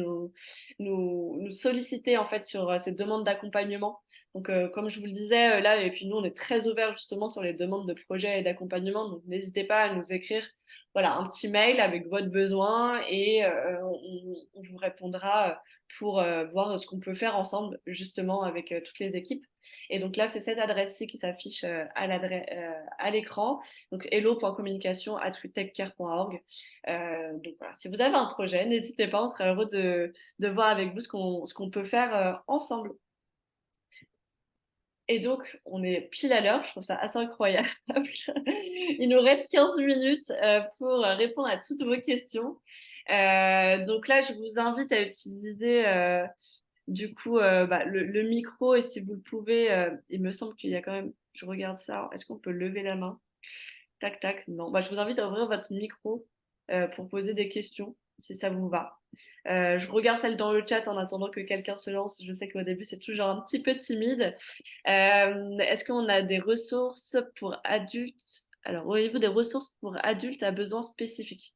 S1: nous solliciter en fait sur ces demandes d'accompagnement. Donc, comme je vous le disais, là, et puis nous, on est très ouverts justement sur les demandes de projets et d'accompagnement. Donc, n'hésitez pas à nous écrire voilà, un petit mail avec votre besoin et on vous répondra pour voir ce qu'on peut faire ensemble justement avec toutes les équipes. Et donc là, c'est cette adresse-ci qui s'affiche à l'écran. Donc hello.communication@techcare.org. Donc voilà, si vous avez un projet, n'hésitez pas, on serait heureux de voir avec vous ce qu'on peut faire ensemble. Et donc, on est pile à l'heure, je trouve ça assez incroyable. Il nous reste 15 minutes pour répondre à toutes vos questions. Donc là, je vous invite à utiliser du coup le micro et si vous le pouvez, il me semble qu'il y a quand même, je regarde ça, est-ce qu'on peut lever la main? Tac, tac, non. Je vous invite à ouvrir votre micro pour poser des questions, si ça vous va. Je regarde celle dans le chat en attendant que quelqu'un se lance. Je sais qu'au début, c'est toujours un petit peu timide. Est-ce qu'on a des ressources pour adultes? Alors, auriez-vous des ressources pour adultes à besoins spécifiques?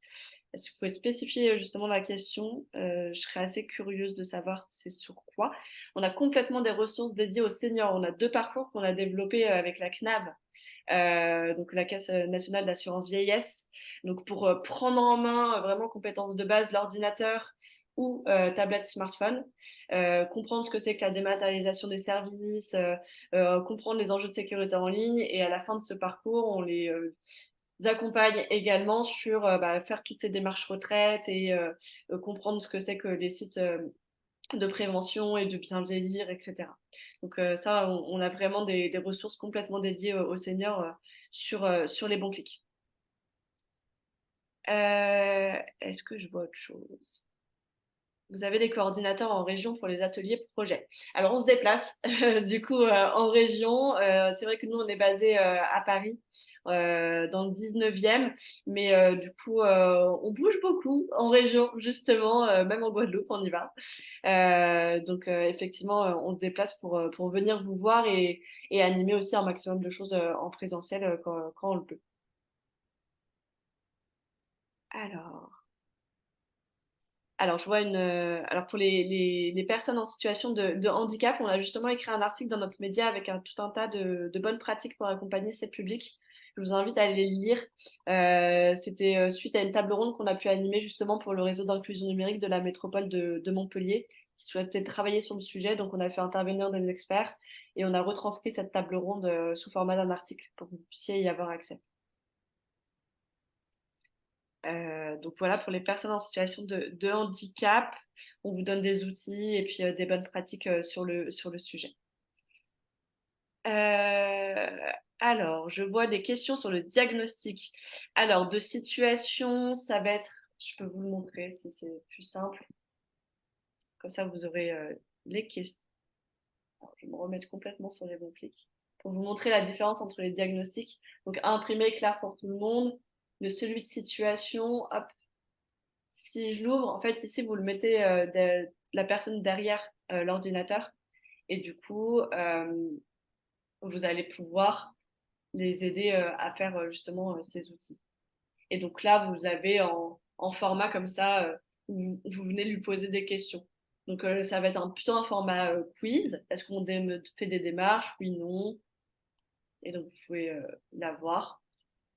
S1: Est-ce que vous pouvez spécifier justement la question? Je serais assez curieuse de savoir c'est sur quoi. On a complètement des ressources dédiées aux seniors. On a 2 parcours qu'on a développés avec la CNAV, donc la Caisse nationale d'assurance vieillesse. Donc pour prendre en main vraiment compétences de base, l'ordinateur ou tablette smartphone, comprendre ce que c'est que la dématérialisation des services, comprendre les enjeux de sécurité en ligne et à la fin de ce parcours, on les accompagne également sur faire toutes ces démarches retraite et comprendre ce que c'est que les sites de prévention et de bien vieillir, etc. Donc ça, on a vraiment des ressources complètement dédiées aux seniors sur les bons clics. Est-ce que je vois autre chose? Vous avez des coordinateurs en région pour les ateliers projets. Alors, on se déplace du coup en région. C'est vrai que nous, on est basé à Paris, dans le 19e, mais du coup, on bouge beaucoup en région, justement, même en Guadeloupe, on y va. Donc, effectivement, on se déplace pour venir vous voir et animer aussi un maximum de choses en présentiel quand on le peut. Alors, je vois alors pour les personnes en situation de handicap, on a justement écrit un article dans notre média avec tout un tas de bonnes pratiques pour accompagner ces publics. Je vous invite à aller les lire. C'était suite à une table ronde qu'on a pu animer justement pour le réseau d'inclusion numérique de la métropole de Montpellier, qui souhaitait travailler sur le sujet. Donc, on a fait intervenir des experts et on a retranscrit cette table ronde sous format d'un article pour que vous puissiez y avoir accès. Donc voilà, pour les personnes en situation de handicap, on vous donne des outils et puis des bonnes pratiques sur le sujet. Alors, je vois des questions sur le diagnostic. Alors, de situation, ça va être, je peux vous le montrer si c'est plus simple. Comme ça, vous aurez les questions. Alors, je vais me remettre complètement sur les bons clics pour vous montrer la différence entre les diagnostics. Donc, imprimé, clair pour tout le monde. De celui de situation, hop. Si je l'ouvre, en fait, ici, vous le mettez la personne derrière l'ordinateur. Et du coup, vous allez pouvoir les aider à faire justement ces outils. Et donc là, vous avez en format comme ça, où vous venez lui poser des questions. Donc ça va être plutôt un format quiz. Est-ce qu'on fait des démarches? Oui, non. Et donc vous pouvez l'avoir.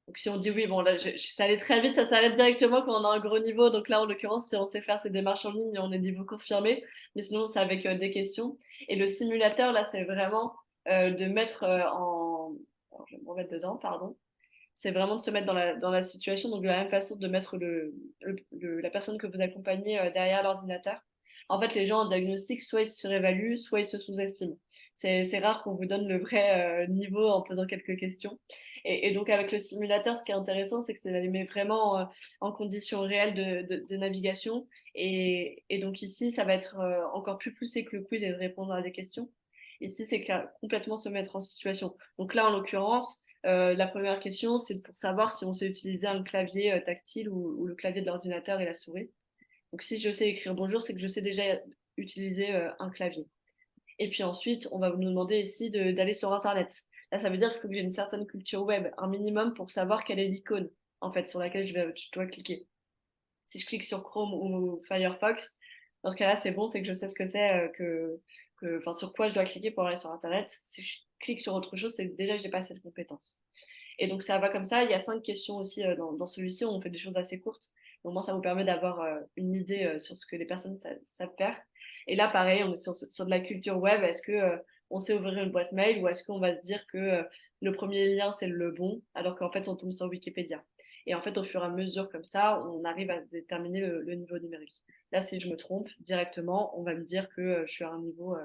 S1: Donc si on dit oui, bon là, ça allait très vite, ça s'arrête directement quand on a un gros niveau. Donc là, en l'occurrence, si on sait faire ces démarches en ligne, on est niveau confirmé. Mais sinon, c'est avec des questions. Et le simulateur, là, c'est vraiment de mettre en... Alors, je vais me remettre dedans, pardon. C'est vraiment de se mettre dans la situation, donc de la même façon de mettre la personne que vous accompagnez derrière l'ordinateur. En fait, les gens en diagnostic, soit ils se surévaluent, soit ils se sous-estiment. C'est rare qu'on vous donne le vrai niveau en posant quelques questions. Et donc, avec le simulateur, ce qui est intéressant, c'est que ça les met vraiment en conditions réelles de navigation. Et donc, ici, ça va être encore plus poussé que le quiz et de répondre à des questions. Ici, c'est complètement se mettre en situation. Donc là, en l'occurrence, la première question, c'est pour savoir si on sait utiliser un clavier tactile ou le clavier de l'ordinateur et la souris. Donc si je sais écrire bonjour, c'est que je sais déjà utiliser un clavier. Et puis ensuite, on va nous demander ici d'aller sur Internet. Là, ça veut dire qu'il faut que j'ai une certaine culture web, un minimum pour savoir quelle est l'icône, en fait, sur laquelle je dois cliquer. Si je clique sur Chrome ou Firefox, dans ce cas-là, c'est bon, c'est que je sais ce que c'est, enfin, sur quoi je dois cliquer pour aller sur Internet. Si je clique sur autre chose, c'est que déjà, je n'ai pas cette compétence. Et donc, ça va comme ça. Il y a 5 questions aussi dans celui-ci. On fait des choses assez courtes. Au moins, ça vous permet d'avoir une idée sur ce que les personnes savent faire. Et là, pareil, on est sur de la culture web. Est-ce que on sait ouvrir une boîte mail ou est-ce qu'on va se dire que le premier lien, c'est le bon, alors qu'en fait, on tombe sur Wikipédia. Et en fait, au fur et à mesure comme ça, on arrive à déterminer le niveau numérique. Là, si je me trompe, directement, on va me dire que je suis à un niveau,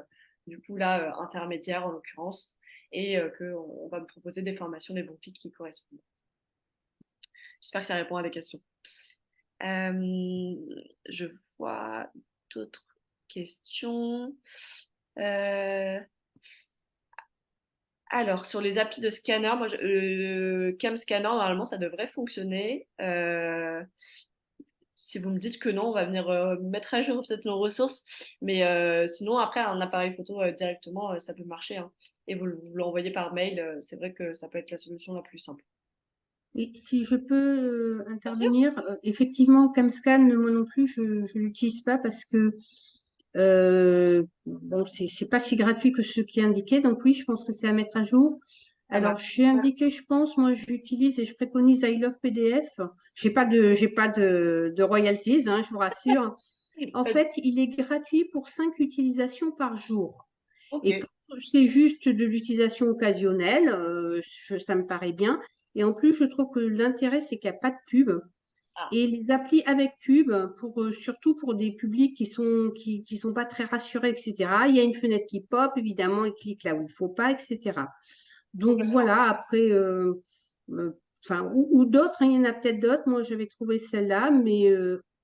S1: du coup, là, intermédiaire en l'occurrence, et qu'on va me proposer des formations, des bons clics qui correspondent. J'espère que ça répond à des questions. Je vois d'autres questions. Alors, sur les applis de scanner, moi, Cam Scanner, normalement, ça devrait fonctionner. Si vous me dites que non, on va venir mettre à jour peut-être nos ressources. Mais sinon, après, un appareil photo directement, ça peut marcher. Hein. Et vous l'envoyez par mail, c'est vrai que ça peut être la solution la plus simple.
S6: Et si je peux intervenir, effectivement, CamScan, moi non plus, je ne l'utilise pas parce que bon, c'est pas si gratuit que ce qui est indiqué. Donc oui, je pense que c'est à mettre à jour. Alors, j'ai indiqué, je pense, moi, j'utilise et je préconise I Love PDF. J'ai pas de royalties, hein, je vous rassure. En fait, il est gratuit pour 5 utilisations par jour.
S1: Okay.
S6: Et quand c'est juste de l'utilisation occasionnelle, ça me paraît bien. Et en plus, je trouve que l'intérêt, c'est qu'il n'y a pas de pub.
S1: Ah.
S6: Et les applis avec pub, surtout pour des publics qui sont pas très rassurés, etc. Il y a une fenêtre qui pop, évidemment, ils cliquent là où il faut pas, etc. Donc voilà, après, ou d'autres, hein, il y en a peut-être d'autres. Moi, j'avais trouvé celle-là, mais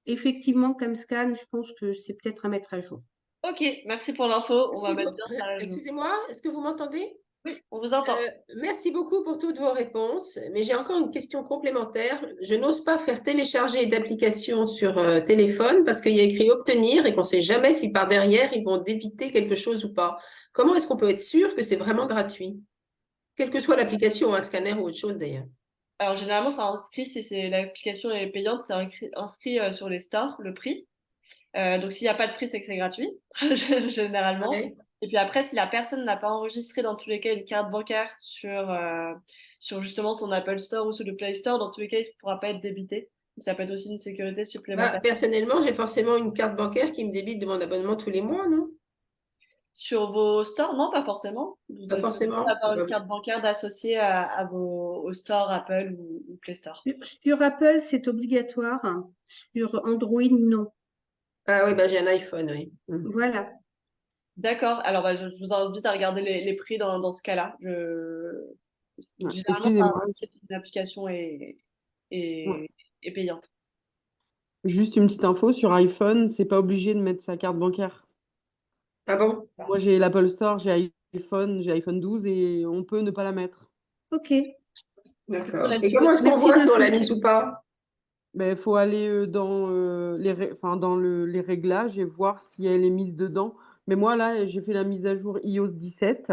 S6: effectivement, CamScan, je pense que c'est peut-être à mettre à jour.
S1: Ok, merci pour l'info. On va mettre bien ça à jour.
S7: Excusez-moi, est-ce que vous m'entendez?
S1: Oui, on vous entend.
S7: Merci beaucoup pour toutes vos réponses, mais j'ai encore une question complémentaire. Je n'ose pas faire télécharger d'application sur téléphone parce qu'il y a écrit obtenir et qu'on ne sait jamais si par derrière ils vont débiter quelque chose ou pas. Comment est-ce qu'on peut être sûr que c'est vraiment gratuit? Quelle que soit l'application, un scanner ou autre chose d'ailleurs.
S1: Alors généralement, c'est inscrit, si l'application est payante, c'est inscrit sur les stores, le prix. Donc s'il n'y a pas de prix, c'est que c'est gratuit, généralement.
S7: Ouais.
S1: Et puis après, si la personne n'a pas enregistré dans tous les cas une carte bancaire sur justement son Apple Store ou sur le Play Store, dans tous les cas, il ne pourra pas être débité. Donc, ça peut être aussi une sécurité supplémentaire.
S7: Personnellement, j'ai forcément une carte bancaire qui me débite de mon abonnement tous les mois, non?
S1: Sur vos stores, non, pas forcément. Vous
S7: Pas forcément.
S1: avoir une carte bancaire associée aux stores Apple ou Play Store.
S6: Sur Apple, c'est obligatoire. Sur Android, non.
S7: Ah oui, j'ai un iPhone, oui.
S6: Voilà.
S1: D'accord. Alors, je vous invite à regarder les prix dans ce cas-là. Généralement, une application est payante.
S3: Juste une petite info, sur iPhone, c'est pas obligé de mettre sa carte bancaire.
S7: Ah bon?
S3: Moi, j'ai l'Apple Store, j'ai iPhone 12 et on peut ne pas la mettre.
S6: Ok.
S7: D'accord. Et comment est-ce qu'on voit si on l'a mise ou pas?
S3: Il faut aller dans les réglages et voir si elle est mise dedans.
S8: Mais moi, là, j'ai fait la mise à jour iOS 17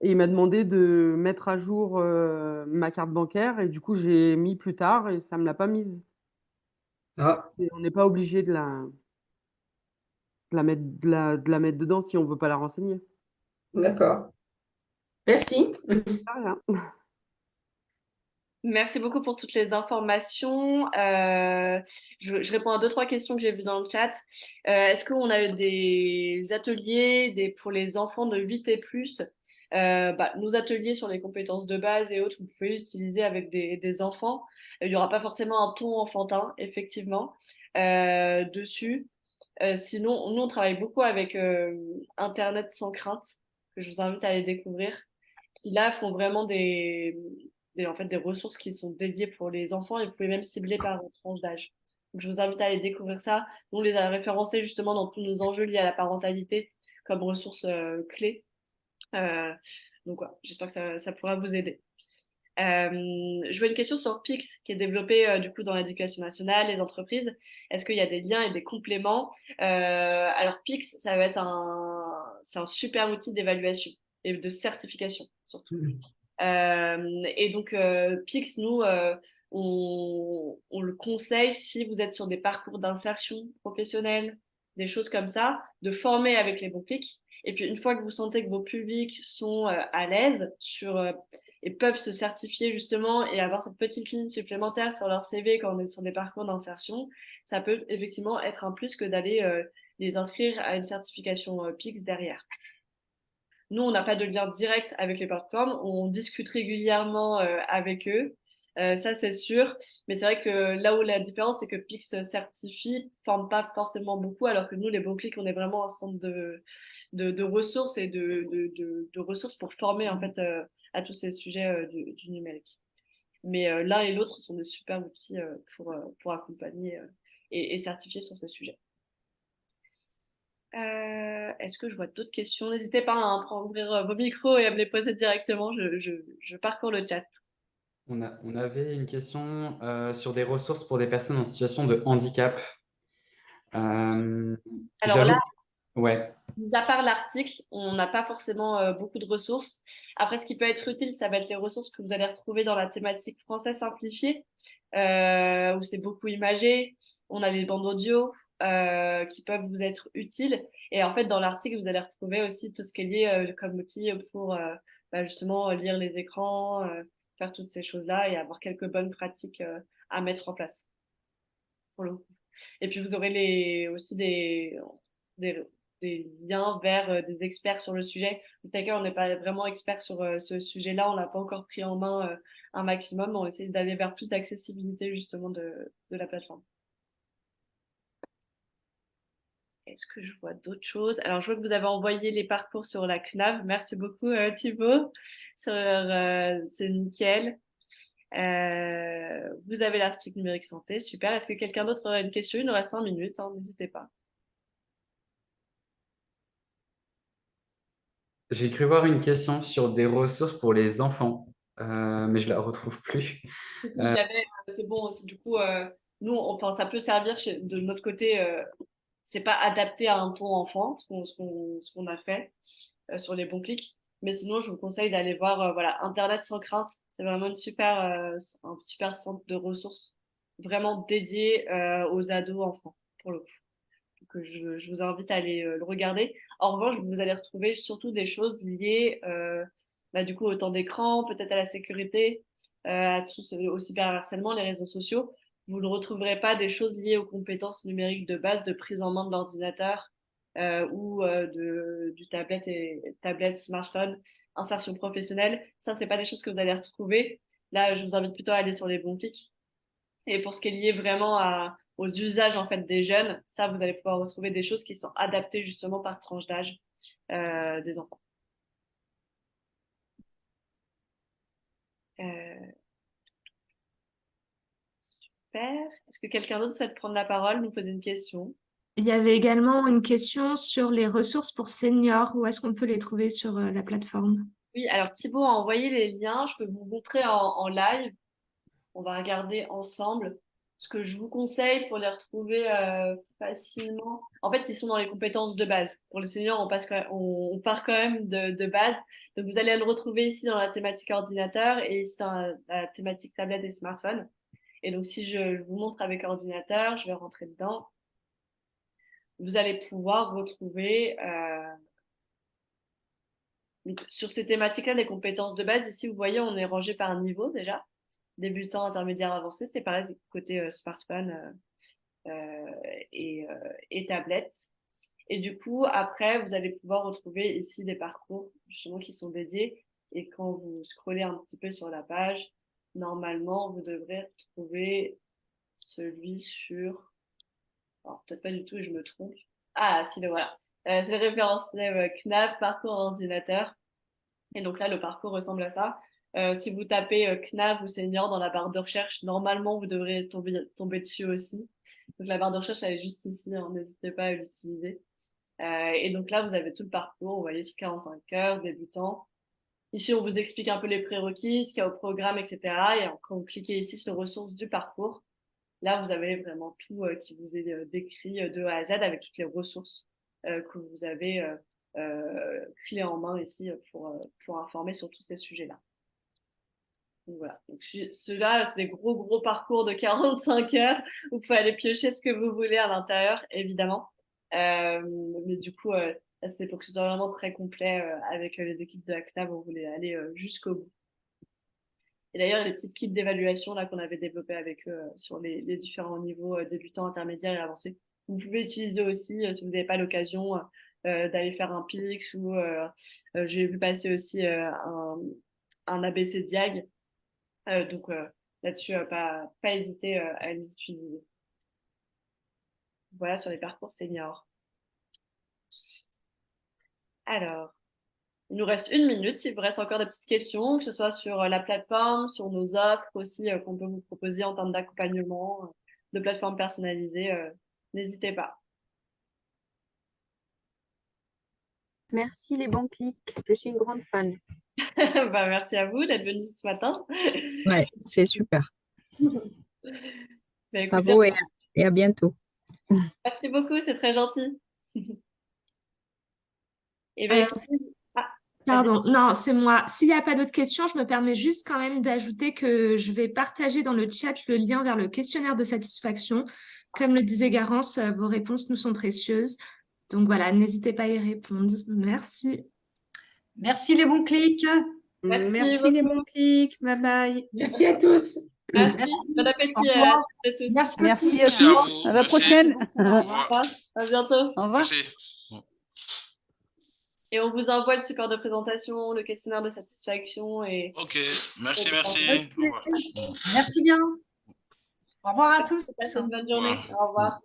S8: et il m'a demandé de mettre à jour ma carte bancaire et du coup, j'ai mis plus tard et ça me l'a pas mise.
S7: Ah,
S8: Et on n'est pas obligé de la mettre dedans si on veut pas la renseigner.
S7: d'accord. Merci.
S8: Ah, rien.
S1: Merci beaucoup pour toutes les informations. Je réponds à deux, trois questions que j'ai vues dans le chat. Est-ce qu'on a des ateliers pour les enfants de 8 et plus? Nos ateliers sur les compétences de base et autres, vous pouvez les utiliser avec des enfants. Il n'y aura pas forcément un ton enfantin, effectivement, dessus. Sinon, nous, on travaille beaucoup avec Internet sans crainte, que je vous invite à aller découvrir, qui là font vraiment en fait, des ressources qui sont dédiées pour les enfants et vous pouvez même cibler par tranche d'âge. Donc, je vous invite à aller découvrir ça. Nous, on les a référencés justement dans tous nos enjeux liés à la parentalité comme ressources clés. Donc, voilà, j'espère que ça pourra vous aider. Je vois une question sur Pix qui est développée du coup dans l'éducation nationale, les entreprises. Est-ce qu'il y a des liens et des compléments? Alors Pix, c'est un super outil d'évaluation et de certification surtout. Et donc Pix, nous, on le conseille si vous êtes sur des parcours d'insertion professionnelle, des choses comme ça, de former avec les bons clics. Et puis une fois que vous sentez que vos publics sont à l'aise et peuvent se certifier justement et avoir cette petite ligne supplémentaire sur leur CV quand on est sur des parcours d'insertion, ça peut effectivement être un plus que d'aller les inscrire à une certification PIX derrière. Nous, on n'a pas de lien direct avec les plateformes, on discute régulièrement avec eux, ça c'est sûr, mais c'est vrai que là où la différence, c'est que Pix certifie, forme pas forcément beaucoup, alors que nous, les bons clics, on est vraiment un centre de ressources et de ressources pour former en fait à tous ces sujets du numérique. Mais l'un et l'autre sont des super outils pour accompagner et certifier sur ces sujets. Est-ce que je vois d'autres questions? N'hésitez pas à ouvrir vos micros et à me les poser directement. Je parcours le chat.
S2: On avait une question sur des ressources pour des personnes en situation de handicap.
S1: Alors là,
S2: Ouais.
S1: mis à part l'article, on n'a pas forcément beaucoup de ressources. Après, ce qui peut être utile, ça va être les ressources que vous allez retrouver dans la thématique français simplifié, où c'est beaucoup imagé. On a les bandes audio qui peuvent vous être utiles. Et en fait, dans l'article, vous allez retrouver aussi tout ce qui est lié comme outil pour justement lire les écrans, faire toutes ces choses-là et avoir quelques bonnes pratiques à mettre en place pour le coup. Et puis vous aurez aussi des, des liens vers des experts sur le sujet. Peut-être qu'on n'est pas vraiment expert sur ce sujet-là, on l'a pas encore pris en main un maximum, on essaie d'aller vers plus d'accessibilité justement de la plateforme. Est-ce que je vois d'autres choses? Alors, je vois que vous avez envoyé les parcours sur la CNAV. Merci beaucoup, Thibaut. C'est nickel. Vous avez l'article numérique santé, super. Est-ce que quelqu'un d'autre aurait une question? Il nous reste 5 minutes, hein, n'hésitez pas.
S2: J'ai cru voir une question sur des ressources pour les enfants, mais je la retrouve plus.
S1: Si, je l'avais, c'est bon. Du coup, nous, enfin, ça peut servir de notre côté. C'est pas adapté à un ton enfant, ce qu'on a fait sur les bons clics. Mais sinon, je vous conseille d'aller voir voilà, Internet sans crainte. C'est vraiment un super centre de ressources vraiment dédié aux ados enfants, pour le coup. Donc, je vous invite à aller le regarder. En revanche, vous allez retrouver surtout des choses liées du coup au temps d'écran, peut-être à la sécurité, au cyberharcèlement, les réseaux sociaux. Vous ne retrouverez pas des choses liées aux compétences numériques de base de prise en main de l'ordinateur ou du tablette, smartphone, insertion professionnelle. Ça, c'est pas des choses que vous allez retrouver. Là, je vous invite plutôt à aller sur les bons clics. Et pour ce qui est lié vraiment aux usages en fait des jeunes, ça, vous allez pouvoir retrouver des choses qui sont adaptées justement par tranche d'âge des enfants. Super. Est-ce que quelqu'un d'autre souhaite prendre la parole, nous poser une question?
S5: Il y avait également une question sur les ressources pour seniors. Où est-ce qu'on peut les trouver sur la plateforme?
S1: Oui, alors Thibaut a envoyé les liens. Je peux vous montrer en live. On va regarder ensemble. ce que je vous conseille pour les retrouver facilement, en fait, ils sont dans les compétences de base. Pour les seniors, on part quand même de base. Donc, vous allez le retrouver ici dans la thématique ordinateur et ici dans la thématique tablette et smartphone. Et donc, si je vous montre avec ordinateur, je vais rentrer dedans. Vous allez pouvoir retrouver donc, sur ces thématiques-là, les compétences de base. Ici, vous voyez, on est rangé par niveau déjà. Débutant, intermédiaire, avancé. C'est pareil côté smartphone et tablette. Et du coup, après, vous allez pouvoir retrouver ici des parcours justement qui sont dédiés. Et quand vous scrollez un petit peu sur la page, normalement, vous devrez trouver celui sur... Alors, peut-être pas du tout, je me trompe. Ah, si, le voilà. C'est le référentiel CNAP, parcours ordinateur. Et donc là, le parcours ressemble à ça. Si vous tapez CNAP ou senior dans la barre de recherche, normalement, vous devrez tomber dessus aussi. Donc la barre de recherche, elle est juste ici, hein, n'hésitez pas à l'utiliser. Et donc là, vous avez tout le parcours, vous voyez, sur 45 heures, débutant. Ici, on vous explique un peu les prérequis, ce qu'il y a au programme, etc. Et quand vous cliquez ici sur ressources du parcours, là, vous avez vraiment tout qui vous est décrit de A à Z avec toutes les ressources que vous avez clés en main ici pour informer sur tous ces sujets-là. Donc voilà. Donc, ceux-là, c'est des gros parcours de 45 heures où vous pouvez aller piocher ce que vous voulez à l'intérieur, évidemment. Mais du coup, là, c'est pour que ce soit vraiment très complet avec les équipes de la CNAB, vous voulez aller jusqu'au bout. Et d'ailleurs, les petites kits d'évaluation là qu'on avait développées avec eux sur les différents niveaux débutants, intermédiaires et avancés, vous pouvez utiliser aussi si vous n'avez pas l'occasion d'aller faire un PIX ou j'ai vu passer aussi un ABC Diag. Donc là-dessus, pas hésiter à les utiliser. Voilà sur les parcours seniors. Alors, il nous reste 1 minute. S'il vous reste encore des petites questions, que ce soit sur la plateforme, sur nos offres aussi qu'on peut vous proposer en termes d'accompagnement, de plateformes personnalisées, n'hésitez pas.
S9: Merci les bons clics. Je suis une grande fan.
S1: Bah, merci à vous d'être venu ce matin.
S9: Ouais, c'est super.
S1: Bah, écoutez,
S9: Bravo et à bientôt.
S1: merci beaucoup, c'est très gentil. Et bien,
S5: Pardon, non, c'est moi. S'il n'y a pas d'autres questions, je me permets juste quand même d'ajouter que je vais partager dans le chat le lien vers le questionnaire de satisfaction. Comme le disait Garance, vos réponses nous sont précieuses. Donc voilà, n'hésitez pas à y répondre. Merci.
S4: Merci les bons clics.
S6: Merci les bons clics. Bye bye.
S7: Merci à tous.
S1: merci. Bon appétit
S4: Au
S1: à
S4: revoir.
S1: toutes et tous.
S4: Merci
S10: Merci à
S11: Merci à
S10: tous.
S11: vous.
S10: À la
S11: Merci.
S10: prochaine.
S1: Au revoir. À bientôt.
S10: Au revoir.
S11: Merci.
S1: Et on vous envoie le support de présentation, le questionnaire de satisfaction et...
S11: Ok, merci.
S4: Ok.
S11: Au revoir.
S4: Merci bien. Au revoir à tous.
S1: Passez une bonne journée.
S11: Au
S1: Au revoir.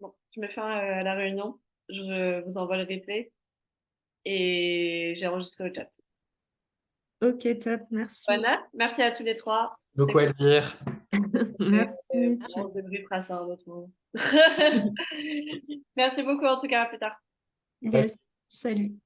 S1: Bon, je mets fin à la réunion. Je vous envoie le replay et j'ai enregistré le chat.
S5: Ok, top, merci.
S1: Voilà, merci à tous les trois.
S2: Beaucoup Elvire.
S5: Merci.
S1: On débriefera ça un autre moment. Merci beaucoup en tout cas, à plus tard.
S5: Yes, salut.